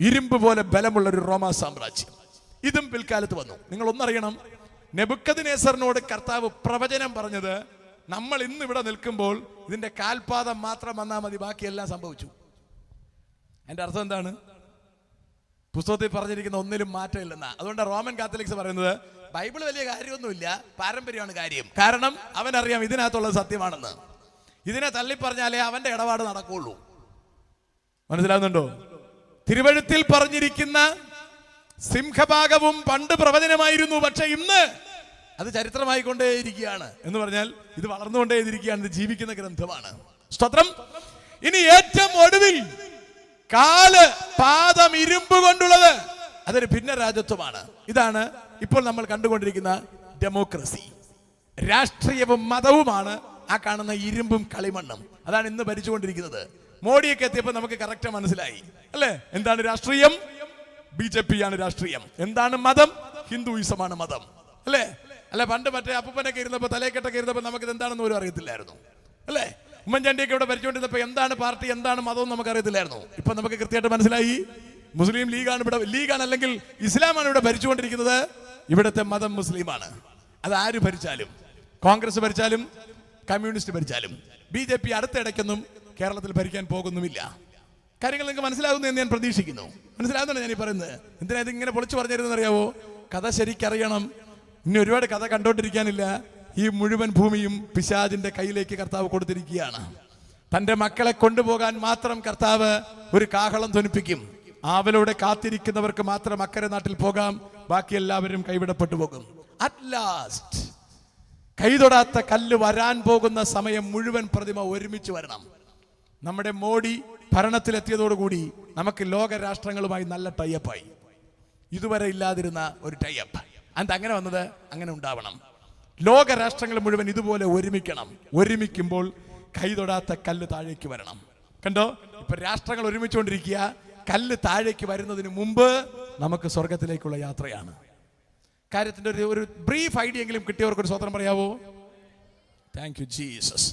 ഇരുമ്പ് പോലെ ബലമുള്ള ഒരു റോമാ സാമ്രാജ്യം. ഇതും പിൽക്കാലത്ത് വന്നു. നിങ്ങൾ ഒന്നറിയണം, നെബൂഖദ്നേസറിനോട് കർത്താവ് പ്രവചനം പറഞ്ഞത്, നമ്മൾ ഇന്ന് ഇവിടെ നിൽക്കുമ്പോൾ ഇതിന്റെ കാൽപാദം മാത്രം വന്നാൽ മതി, ബാക്കിയെല്ലാം സംഭവിച്ചു. എന്റെ അർത്ഥം എന്താണ്? പുസ്തകത്തിൽ പറഞ്ഞിരിക്കുന്ന ഒന്നിലും മാറ്റമില്ലെന്നാ. അതുകൊണ്ട് റോമൻ കാത്തലിക്സ് പറയുന്നത് ബൈബിൾ വലിയ കാര്യമൊന്നുമില്ല, പാരമ്പര്യമാണ് കാര്യം. കാരണം അവനറിയാം ഇതിനകത്തുള്ളത് സത്യമാണെന്ന്. ഇതിനെ തള്ളിപ്പറഞ്ഞാലേ അവന്റെ ഇടപാട് നടക്കുള്ളൂ. മനസ്സിലാവുന്നുണ്ടോ? തിരുവഴുത്തിൽ പറഞ്ഞിരിക്കുന്ന സിംഹഭാഗവും പണ്ട് പ്രവചനമായിരുന്നു, പക്ഷെ ഇന്ന് അത് ചരിത്രമായിക്കൊണ്ടേയിരിക്കുകയാണ്. എന്ന് പറഞ്ഞാൽ ഇത് വളർന്നുകൊണ്ടേയിരിക്കുകയാണ്, ഇത് ജീവിക്കുന്ന ഗ്രന്ഥമാണ്. സ്തോത്രം. ഇനി ഏറ്റവും ഒടുവിൽ കാല് പാദം ഇരുമ്പ് കൊണ്ടുള്ളത് അതൊരു ഭിന്ന രാജ്യത്വമാണ്. ഇതാണ് ഇപ്പോൾ നമ്മൾ കണ്ടുകൊണ്ടിരിക്കുന്ന ഡെമോക്രസി. രാഷ്ട്രീയവും മതവുമാണ് ആ കാണുന്ന ഇരുമ്പും കളിമണ്ണും. അതാണ് ഇന്ന് ഭരിച്ചുകൊണ്ടിരിക്കുന്നത്. മോഡിയൊക്കെ എത്തിയപ്പോൾ നമുക്ക് കറക്റ്റ് മനസ്സിലായി അല്ലേ? എന്താണ് രാഷ്ട്രീയം? BJP ആണ് രാഷ്ട്രീയം. എന്താണ് മതം? ഹിന്ദുയിസമാണ് മതം അല്ലേ? അല്ല, പണ്ട് മറ്റേ അപ്പൂപ്പനൊക്കെ ഇരുന്നപ്പോൾ, തലയെക്കെട്ടൊക്കെ ഇരുന്നപ്പോൾ നമുക്കിത് എന്താണെന്ന് പോലും അറിയത്തില്ലായിരുന്നു അല്ലേ? ഉമ്മൻചാണ്ടിയൊക്കെ ഇവിടെ ഭരിച്ചുകൊണ്ടിരുന്നപ്പോൾ എന്താണ് പാർട്ടി, എന്താണ് മതം നമുക്ക് അറിയത്തില്ലായിരുന്നു. ഇപ്പൊ നമുക്ക് കൃത്യമായിട്ട് മനസ്സിലായി. മുസ്ലിം ലീഗാണ് ഇവിടെ, ലീഗാണ് അല്ലെങ്കിൽ ഇസ്ലാമാണ് ഇവിടെ ഭരിച്ചുകൊണ്ടിരിക്കുന്നത്. ഇവിടുത്തെ മതം മുസ്ലിമാണ്. അത് ആര് ഭരിച്ചാലും, കോൺഗ്രസ് ഭരിച്ചാലും കമ്മ്യൂണിസ്റ്റ് ഭരിച്ചാലും BJP അടുത്തിടയ്ക്കൊന്നും കേരളത്തിൽ ഭരിക്കാൻ പോകുന്നുമില്ല. കാര്യങ്ങൾ നിങ്ങൾക്ക് മനസ്സിലാകുന്നു എന്ന് ഞാൻ പ്രതീക്ഷിക്കുന്നു. മനസ്സിലാകുന്നുണ്ട് ഞാൻ ഈ പറയുന്നത്. എന്തിനാ ഇതിങ്ങനെ പൊളിച്ചു പറഞ്ഞിരുന്നത് അറിയാവോ? കഥ ശരിക്കറിയണം. ഇനി ഒരുപാട് കഥ കണ്ടോണ്ടിരിക്കാനില്ല. ഈ മുഴുവൻ ഭൂമിയും പിശാചിന്റെ കയ്യിലേക്ക് കർത്താവ് കൊടുത്തിരിക്കുകയാണ്. തന്റെ മക്കളെ കൊണ്ടുപോകാൻ മാത്രം കർത്താവ് ഒരു കാഹളം ധ്വനിപ്പിക്കും. ആവലോടെ കാത്തിരിക്കുന്നവർക്ക് മാത്രം അക്കരെ നാട്ടിൽ പോകാം, ബാക്കി എല്ലാവരും കൈവിടപ്പെട്ടു പോകും. അറ്റ് ലാസ്റ്റ് കൈതൊടാത്ത കല്ല് വരാൻ പോകുന്ന സമയം മുഴുവൻ പ്രതിമ ഒരുമിച്ച് വരണം. നമ്മുടെ മോഡി ഭരണത്തിലെത്തിയതോടുകൂടി നമുക്ക് ലോക രാഷ്ട്രങ്ങളുമായി നല്ല ടൈപ്പായി. ഇതുവരെ ഇല്ലാതിരുന്ന ഒരു ടൈപ്പ്. അത് അങ്ങനെ വന്നത് അങ്ങനെ ഉണ്ടാവണം. ലോക രാഷ്ട്രങ്ങൾ മുഴുവൻ ഇതുപോലെ ഒരുമിക്കണം. ഒരുമിക്കുമ്പോൾ കൈതൊടാത്ത കല്ല് താഴേക്ക് വരണം. കണ്ടോ, ഇപ്പൊ രാഷ്ട്രങ്ങൾ ഒരുമിച്ചുകൊണ്ടിരിക്കുക. കല്ല് താഴേക്ക് വരുന്നതിന് മുമ്പ് നമുക്ക് സ്വർഗത്തിലേക്കുള്ള യാത്രയാണ്. കാര്യത്തിന്റെ ഒരു ബ്രീഫ് ഐഡിയ എങ്കിലും കിട്ടിയവർക്ക് ഒരു സ്വതന്ത്രം പറയാവോ? Thank you Jesus.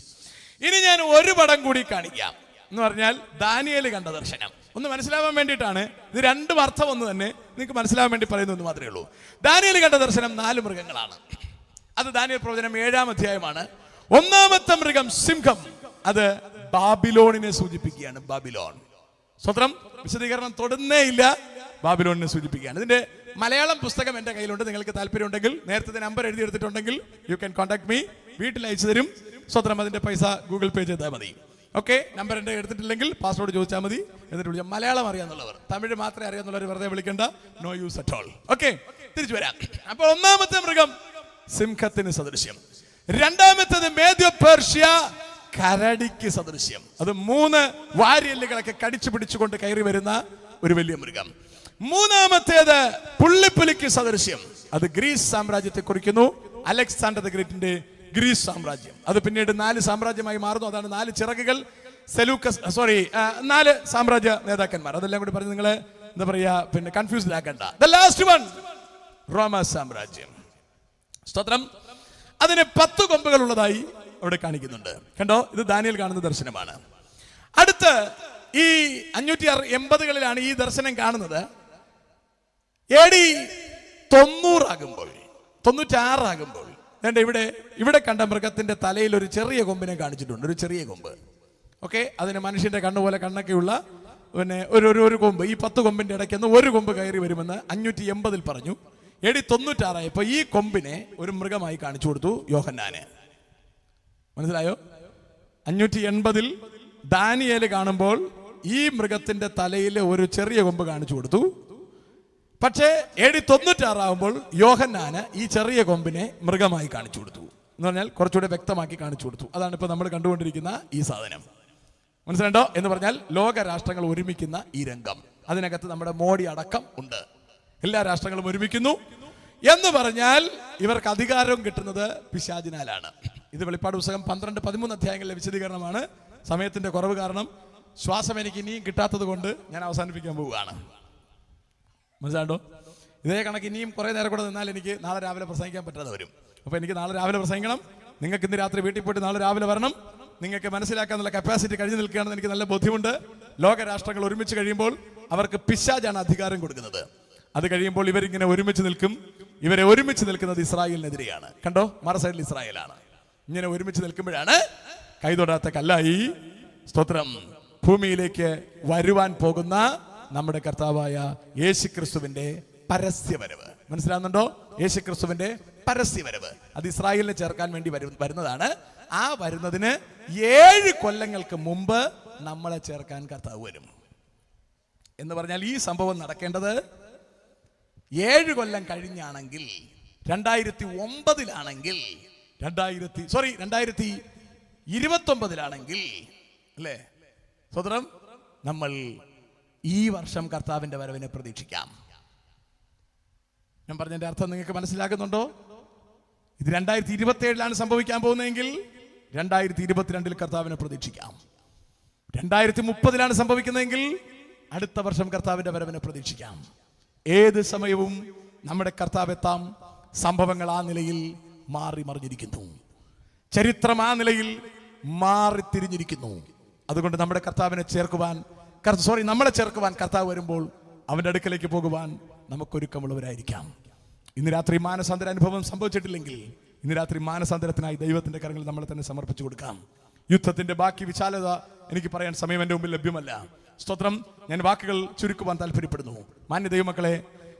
ഇനി ഞാൻ ഒരു പടം കൂടി കാണിക്കാം. എന്ന് പറഞ്ഞാൽ ദാനിയേൽ കണ്ട ദർശനം ഒന്ന് മനസ്സിലാവാൻ വേണ്ടിയിട്ടാണ്. ഇത് രണ്ടും അർത്ഥം ഒന്ന് തന്നെ, നിങ്ങൾക്ക് മനസ്സിലാവാൻ വേണ്ടി പറയുന്നത് മാത്രമേ ഉള്ളൂ. ദാനിയേൽ കണ്ട ദർശനം 4 മൃഗങ്ങളാണ്. അത് ദാനിയേൽ പ്രവചനം 7-ാം അധ്യായമാണ്. 1-ാമത്തെ മൃഗം സിംഹം. അത് ബാബിലോണിനെ സൂചിപ്പിക്കുകയാണ്. ബാബിലോൺ. സ്വത്രം വിശദീകരണം തൊടുന്നേ ഇല്ല. ബാബിലോണിനെ സൂചിപ്പിക്കുകയാണ്. ഇതിന്റെ മലയാളം പുസ്തകം എന്റെ കയ്യിലുണ്ട്. നിങ്ങൾക്ക് താല്പര്യമുണ്ടെങ്കിൽ നേരത്തെ നമ്പർ എഴുതിയെടുത്തിട്ടുണ്ടെങ്കിൽ യു ക്യാൻ കോൺടാക്ട് മീ. വീട്ടിൽ അയച്ചു തരും. സ്വത്രം അതിന്റെ പൈസ ഗൂഗിൾ പേ ചെയ്താൽ മതി. ഓക്കെ, നമ്പർ എൻ്റെ എടുത്തിട്ടില്ലെങ്കിൽ പാസ്വേഡ് ചോദിച്ചാൽ മതി. എന്നിട്ട് വിളിച്ചാൽ. മലയാളം അറിയാന്നുള്ളവർ, തമിഴ് മാത്രമേ അറിയാന്നുള്ളവർ വെറുതെ വിളിക്കണ്ട. No use at all. Okay, തിരിച്ചു വരാം. അപ്പോൾ 1-ാമത്തെ മൃഗം സിംഹത്തിന് സദൃശ്യം. 2-ാമത്തേത് മേദ്യ പേർഷ്യ കരടിക്ക് സദൃശ്യം. അത് 3 വാരിയല്ലുകളൊക്കെ കടിച്ചു പിടിച്ചുകൊണ്ട് കയറി വരുന്ന ഒരു വലിയ മൃഗം. 3-ാമത്തേത് പുള്ളിപ്പുലിക്ക് സദൃശ്യം. അത് ഗ്രീസ് സാമ്രാജ്യത്തെ കുറിക്കുന്നു. അലക്സാണ്ടർ ദ ഗ്രേറ്റിന്റെ ഗ്രീസ് സാമ്രാജ്യം. അത് പിന്നീട് 4 സാമ്രാജ്യമായി മാറുന്നു. അതാണ് 4 ചിറകുകൾ. 4 സാമ്രാജ്യ നേതാക്കന്മാർ. അതെല്ലാം കൂടി പറഞ്ഞ് നിങ്ങളെ എന്താ പറയാ പിന്നെ കൺഫ്യൂസ്ഡ് ആക്കണ്ട. ദ ലാസ്റ്റ് വൺ റോമ സാമ്രാജ്യം. സ്തോത്രം. അതിന് 10 കൊമ്പുകൾ ഉള്ളതായി അവിടെ കാണിക്കുന്നുണ്ട്. കണ്ടോ, ഇത് ദാനിയേൽ കാണുന്ന ദർശനമാണ്. അടുത്ത് ഈ 580കളിലാണ് ഈ ദർശനം കാണുന്നത്. AD 90 ആകുമ്പോൾ, 96 ആകുമ്പോൾ ഇവിടെ കണ്ട മൃഗത്തിന്റെ തലയിൽ ഒരു ചെറിയ കൊമ്പിനെ കാണിച്ചിട്ടുണ്ട്. ഒരു ചെറിയ കൊമ്പ്. ഓക്കെ, അതിന് മനുഷ്യന്റെ കണ്ണുപോലെ കണ്ണൊക്കെയുള്ള പിന്നെ ഒരു കൊമ്പ്. ഈ 10 കൊമ്പിന്റെ ഇടയ്ക്ക് ഒരു കൊമ്പ് കയറി വരുമെന്ന് 580 പറഞ്ഞു. AD 96 ആയപ്പോ ഈ കൊമ്പിനെ ഒരു മൃഗമായി കാണിച്ചു കൊടുത്തു യോഹന്നാന്. മനസ്സിലായോ? 580 ദാനിയേൽ കാണുമ്പോൾ ഈ മൃഗത്തിന്റെ തലയിൽ ഒരു ചെറിയ കൊമ്പ് കാണിച്ചു കൊടുത്തു. പക്ഷേ AD 96 ആകുമ്പോൾ യോഹന്നാന് ഈ ചെറിയ കൊമ്പിനെ മൃഗമായി കാണിച്ചു കൊടുത്തു. എന്ന് പറഞ്ഞാൽ കുറച്ചുകൂടെ വ്യക്തമാക്കി കാണിച്ചു കൊടുത്തു. അതാണ് ഇപ്പൊ നമ്മൾ കണ്ടുകൊണ്ടിരിക്കുന്ന ഈ സാധനം. മനസ്സിലുണ്ടോ? എന്ന് പറഞ്ഞാൽ ലോക രാഷ്ട്രങ്ങൾ ഒരുമിക്കുന്ന ഈ രംഗം. അതിനകത്ത് നമ്മുടെ മോഡി അടക്കം ഉണ്ട്. എല്ലാ രാഷ്ട്രങ്ങളും ഒരുമിക്കുന്നു എന്ന് പറഞ്ഞാൽ ഇവർക്ക് അധികാരവും കിട്ടുന്നത് പിശാചിനാലാണ്. ഇത് വെളിപ്പാട് പുസ്തകം 12-13 അധ്യായങ്ങളിലെ വിശദീകരണമാണ്. സമയത്തിന്റെ കുറവ് കാരണം ശ്വാസം എനിക്ക് ഇനിയും കിട്ടാത്തത് കൊണ്ട് ഞാൻ അവസാനിപ്പിക്കാൻ പോവുകയാണ്. മനസ്സിലാണ്ടോ? ഇതേ കണക്ക് ഇനിയും കുറേ നേരം കൂടെ നിന്നാൽ എനിക്ക് നാളെ രാവിലെ പ്രസംഗിക്കാൻ പറ്റാതെ വരും. അപ്പോൾ എനിക്ക് നാളെ രാവിലെ പ്രസംഗിക്കണം. നിങ്ങൾക്ക് ഇന്ന് രാത്രി വീട്ടിൽ പോയിട്ട് നാളെ രാവിലെ വരണം. നിങ്ങൾക്ക് മനസ്സിലാക്കാനുള്ള കപ്പാസിറ്റി കഴിഞ്ഞു നിൽക്കുകയാണെന്ന് എനിക്ക് നല്ല ബോധ്യമുണ്ട്. ലോക രാഷ്ട്രങ്ങൾ ഒരുമിച്ച് കഴിയുമ്പോൾ അവർക്ക് പിശാചാണ് അധികാരം കൊടുക്കുന്നത്. അത് കഴിയുമ്പോൾ ഇവരിങ്ങനെ ഒരുമിച്ച് നിൽക്കും. ഇവരെ ഒരുമിച്ച് നിൽക്കുന്നത് ഇസ്രായേലിനെതിരെയാണ്. കണ്ടോ, മറ സൈഡിൽ ഇസ്രായേലാണ്. ഇങ്ങനെ ഒരുമിച്ച് നിൽക്കുമ്പോഴാണ് കൈതൊടാത്ത കല്ലായി സ്തോത്രം ഭൂമിയിലേക്ക് വരുവാൻ പോകുന്ന നമ്മുടെ കർത്താവായ യേശുക്രിസ്തുവിന്റെ പരസ്യവരവ്. മനസ്സിലാവുന്നുണ്ടോ? യേശുക്രിസ്തുവിന്റെ പരസ്യവരവ് അത് ഇസ്രായേലിനെ ചേർക്കാൻ വേണ്ടി വരുന്നതാണ്. ആ വരുന്നതിന് 7 കൊല്ലങ്ങൾക്ക് മുമ്പ് നമ്മളെ ചേർക്കാൻ കർത്താവ് വരും എന്ന് പറഞ്ഞാൽ ഈ സംഭവം നടക്കേണ്ടത് 7 കൊല്ലം കഴിഞ്ഞാണെങ്കിൽ 2009-ലാണെങ്കിൽ 2029-ലാണെങ്കിൽ അല്ലേ സ്വതന്ത്രം നമ്മൾ ഈ വർഷം കർത്താവിന്റെ വരവിനെ പ്രതീക്ഷിക്കാം. ഞാൻ പറഞ്ഞതിന്റെ അർത്ഥം നിങ്ങൾക്ക് മനസ്സിലാകുന്നുണ്ടോ? ഇത് 2027 സംഭവിക്കാൻ പോകുന്നതെങ്കിൽ 2022 കർത്താവിനെ പ്രതീക്ഷിക്കാം. 2030 സംഭവിക്കുന്നതെങ്കിൽ അടുത്ത വർഷം കർത്താവിന്റെ വരവിനെ പ്രതീക്ഷിക്കാം. ഏത് സമയവും നമ്മുടെ കർത്താവ് എത്താം. സംഭവങ്ങൾ ആ നിലയിൽ മാറി മറിഞ്ഞിരിക്കുന്നു. ചരിത്രം ആ നിലയിൽ മാറിത്തിരിഞ്ഞിരിക്കുന്നു. അതുകൊണ്ട് നമ്മുടെ കർത്താവിനെ നമ്മളെ ചേർക്കുവാൻ കർത്താവ് വരുമ്പോൾ അവന്റെ അടുക്കലേക്ക് പോകുവാൻ നമുക്കൊരുക്കമുള്ളവരായിരിക്കാം. ഇന്ന് രാത്രി മാനസാന്തര അനുഭവം സംഭവിച്ചിട്ടില്ലെങ്കിൽ ഇന്ന് രാത്രി മാനസാന്തരത്തിനായി ദൈവത്തിന്റെ കരങ്ങളിൽ നമ്മളെ തന്നെ സമർപ്പിച്ചു കൊടുക്കാം. യുദ്ധത്തിന്റെ ബാക്കി വിശാലത എനിക്ക് പറയാൻ സമയം എൻ്റെ മുമ്പിൽ ലഭ്യമല്ല. സ്തോത്രം. ഞാൻ വാക്കുകൾ ചുരുക്കുവാൻ താല്പര്യപ്പെടുന്നു. മാന്യ ദൈവമക്കളെ,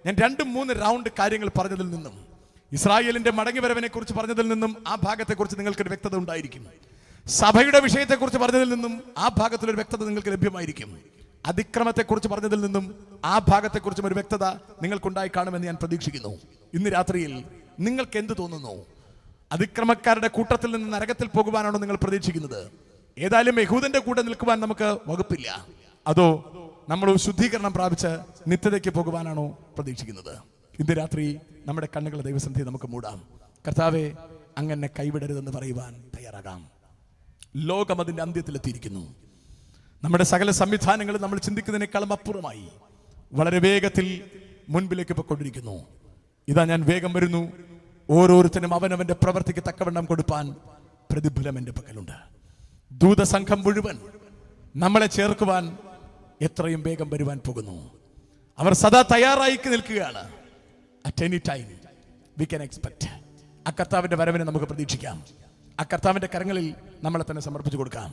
ഞാൻ 2-3 റൗണ്ട് കാര്യങ്ങൾ പറഞ്ഞതിൽ നിന്നും, ഇസ്രായേലിന്റെ മടങ്ങിവരവിനെ കുറിച്ച് പറഞ്ഞതിൽ നിന്നും ആ ഭാഗത്തെക്കുറിച്ച് നിങ്ങൾക്കൊരു വ്യക്തത ഉണ്ടായിരിക്കും. സഭയുടെ വിഷയത്തെക്കുറിച്ച് പറഞ്ഞതിൽ നിന്നും ആ ഭാഗത്തിലൊരു വ്യക്തത നിങ്ങൾക്ക് ലഭ്യമായിരിക്കും. അതിക്രമത്തെക്കുറിച്ച് പറഞ്ഞതിൽ നിന്നും ആ ഭാഗത്തെക്കുറിച്ചും ഒരു വ്യക്തത നിങ്ങൾക്കുണ്ടായി കാണുമെന്ന് ഞാൻ പ്രതീക്ഷിക്കുന്നു. ഇന്ന് രാത്രിയിൽ നിങ്ങൾക്ക് എന്ത് തോന്നുന്നു? അതിക്രമക്കാരുടെ കൂട്ടത്തിൽ നിന്ന് നരകത്തിൽ പോകുവാനാണോ നിങ്ങൾ പ്രതീക്ഷിക്കുന്നത്? ഏതായാലും യഹൂദന്റെ കൂടെ നിൽക്കുവാൻ നമുക്ക് വകുപ്പില്ല. അതോ നമ്മൾ ശുദ്ധീകരണം പ്രാപിച്ച് നിത്യതയ്ക്ക് പോകുവാനാണോ പ്രതീക്ഷിക്കുന്നത്? ഇന്ന് രാത്രി നമ്മുടെ കണ്ണുകളെ ദൈവസന്നിധി നമുക്ക് മൂടാം. കർത്താവെ, അങ്ങനെ കൈവിടരുതെന്ന് പറയുവാൻ തയ്യാറാകാം. ലോകം അതിന്റെ അന്ത്യത്തിലെത്തിയിരിക്കുന്നു. നമ്മുടെ സകല സംവിധാനങ്ങളും നമ്മൾ ചിന്തിക്കുന്നതിനേക്കാളും അപ്പുറമായി വളരെ വേഗത്തിൽ മുൻപിലേക്ക് പോയിക്കൊണ്ടിരിക്കുന്നു. ഇതാ ഞാൻ വേഗം വരുന്നു. ഓരോരുത്തരും അവനവന്റെ പ്രവൃത്തിക്ക് തക്കവണ്ണം കൊടുപ്പാൻ പ്രതിഫലം എൻ്റെ പക്കലുണ്ട്. ദൂതസംഘം മുഴുവൻ നമ്മളെ ചേർക്കുവാൻ എത്രയും വേഗം വരുവാൻ പോകുന്നു. അവർ സദാ തയ്യാറായി നിൽക്കുകയാണ്. At any time we can expect. ആ കർത്താവിന്റെ വരവിനെ നമുക്ക് പ്രതീക്ഷിക്കാം. ആ കർത്താവിന്റെ കരങ്ങളിൽ നമ്മളെ തന്നെ സമർപ്പിച്ചു കൊടുക്കാം.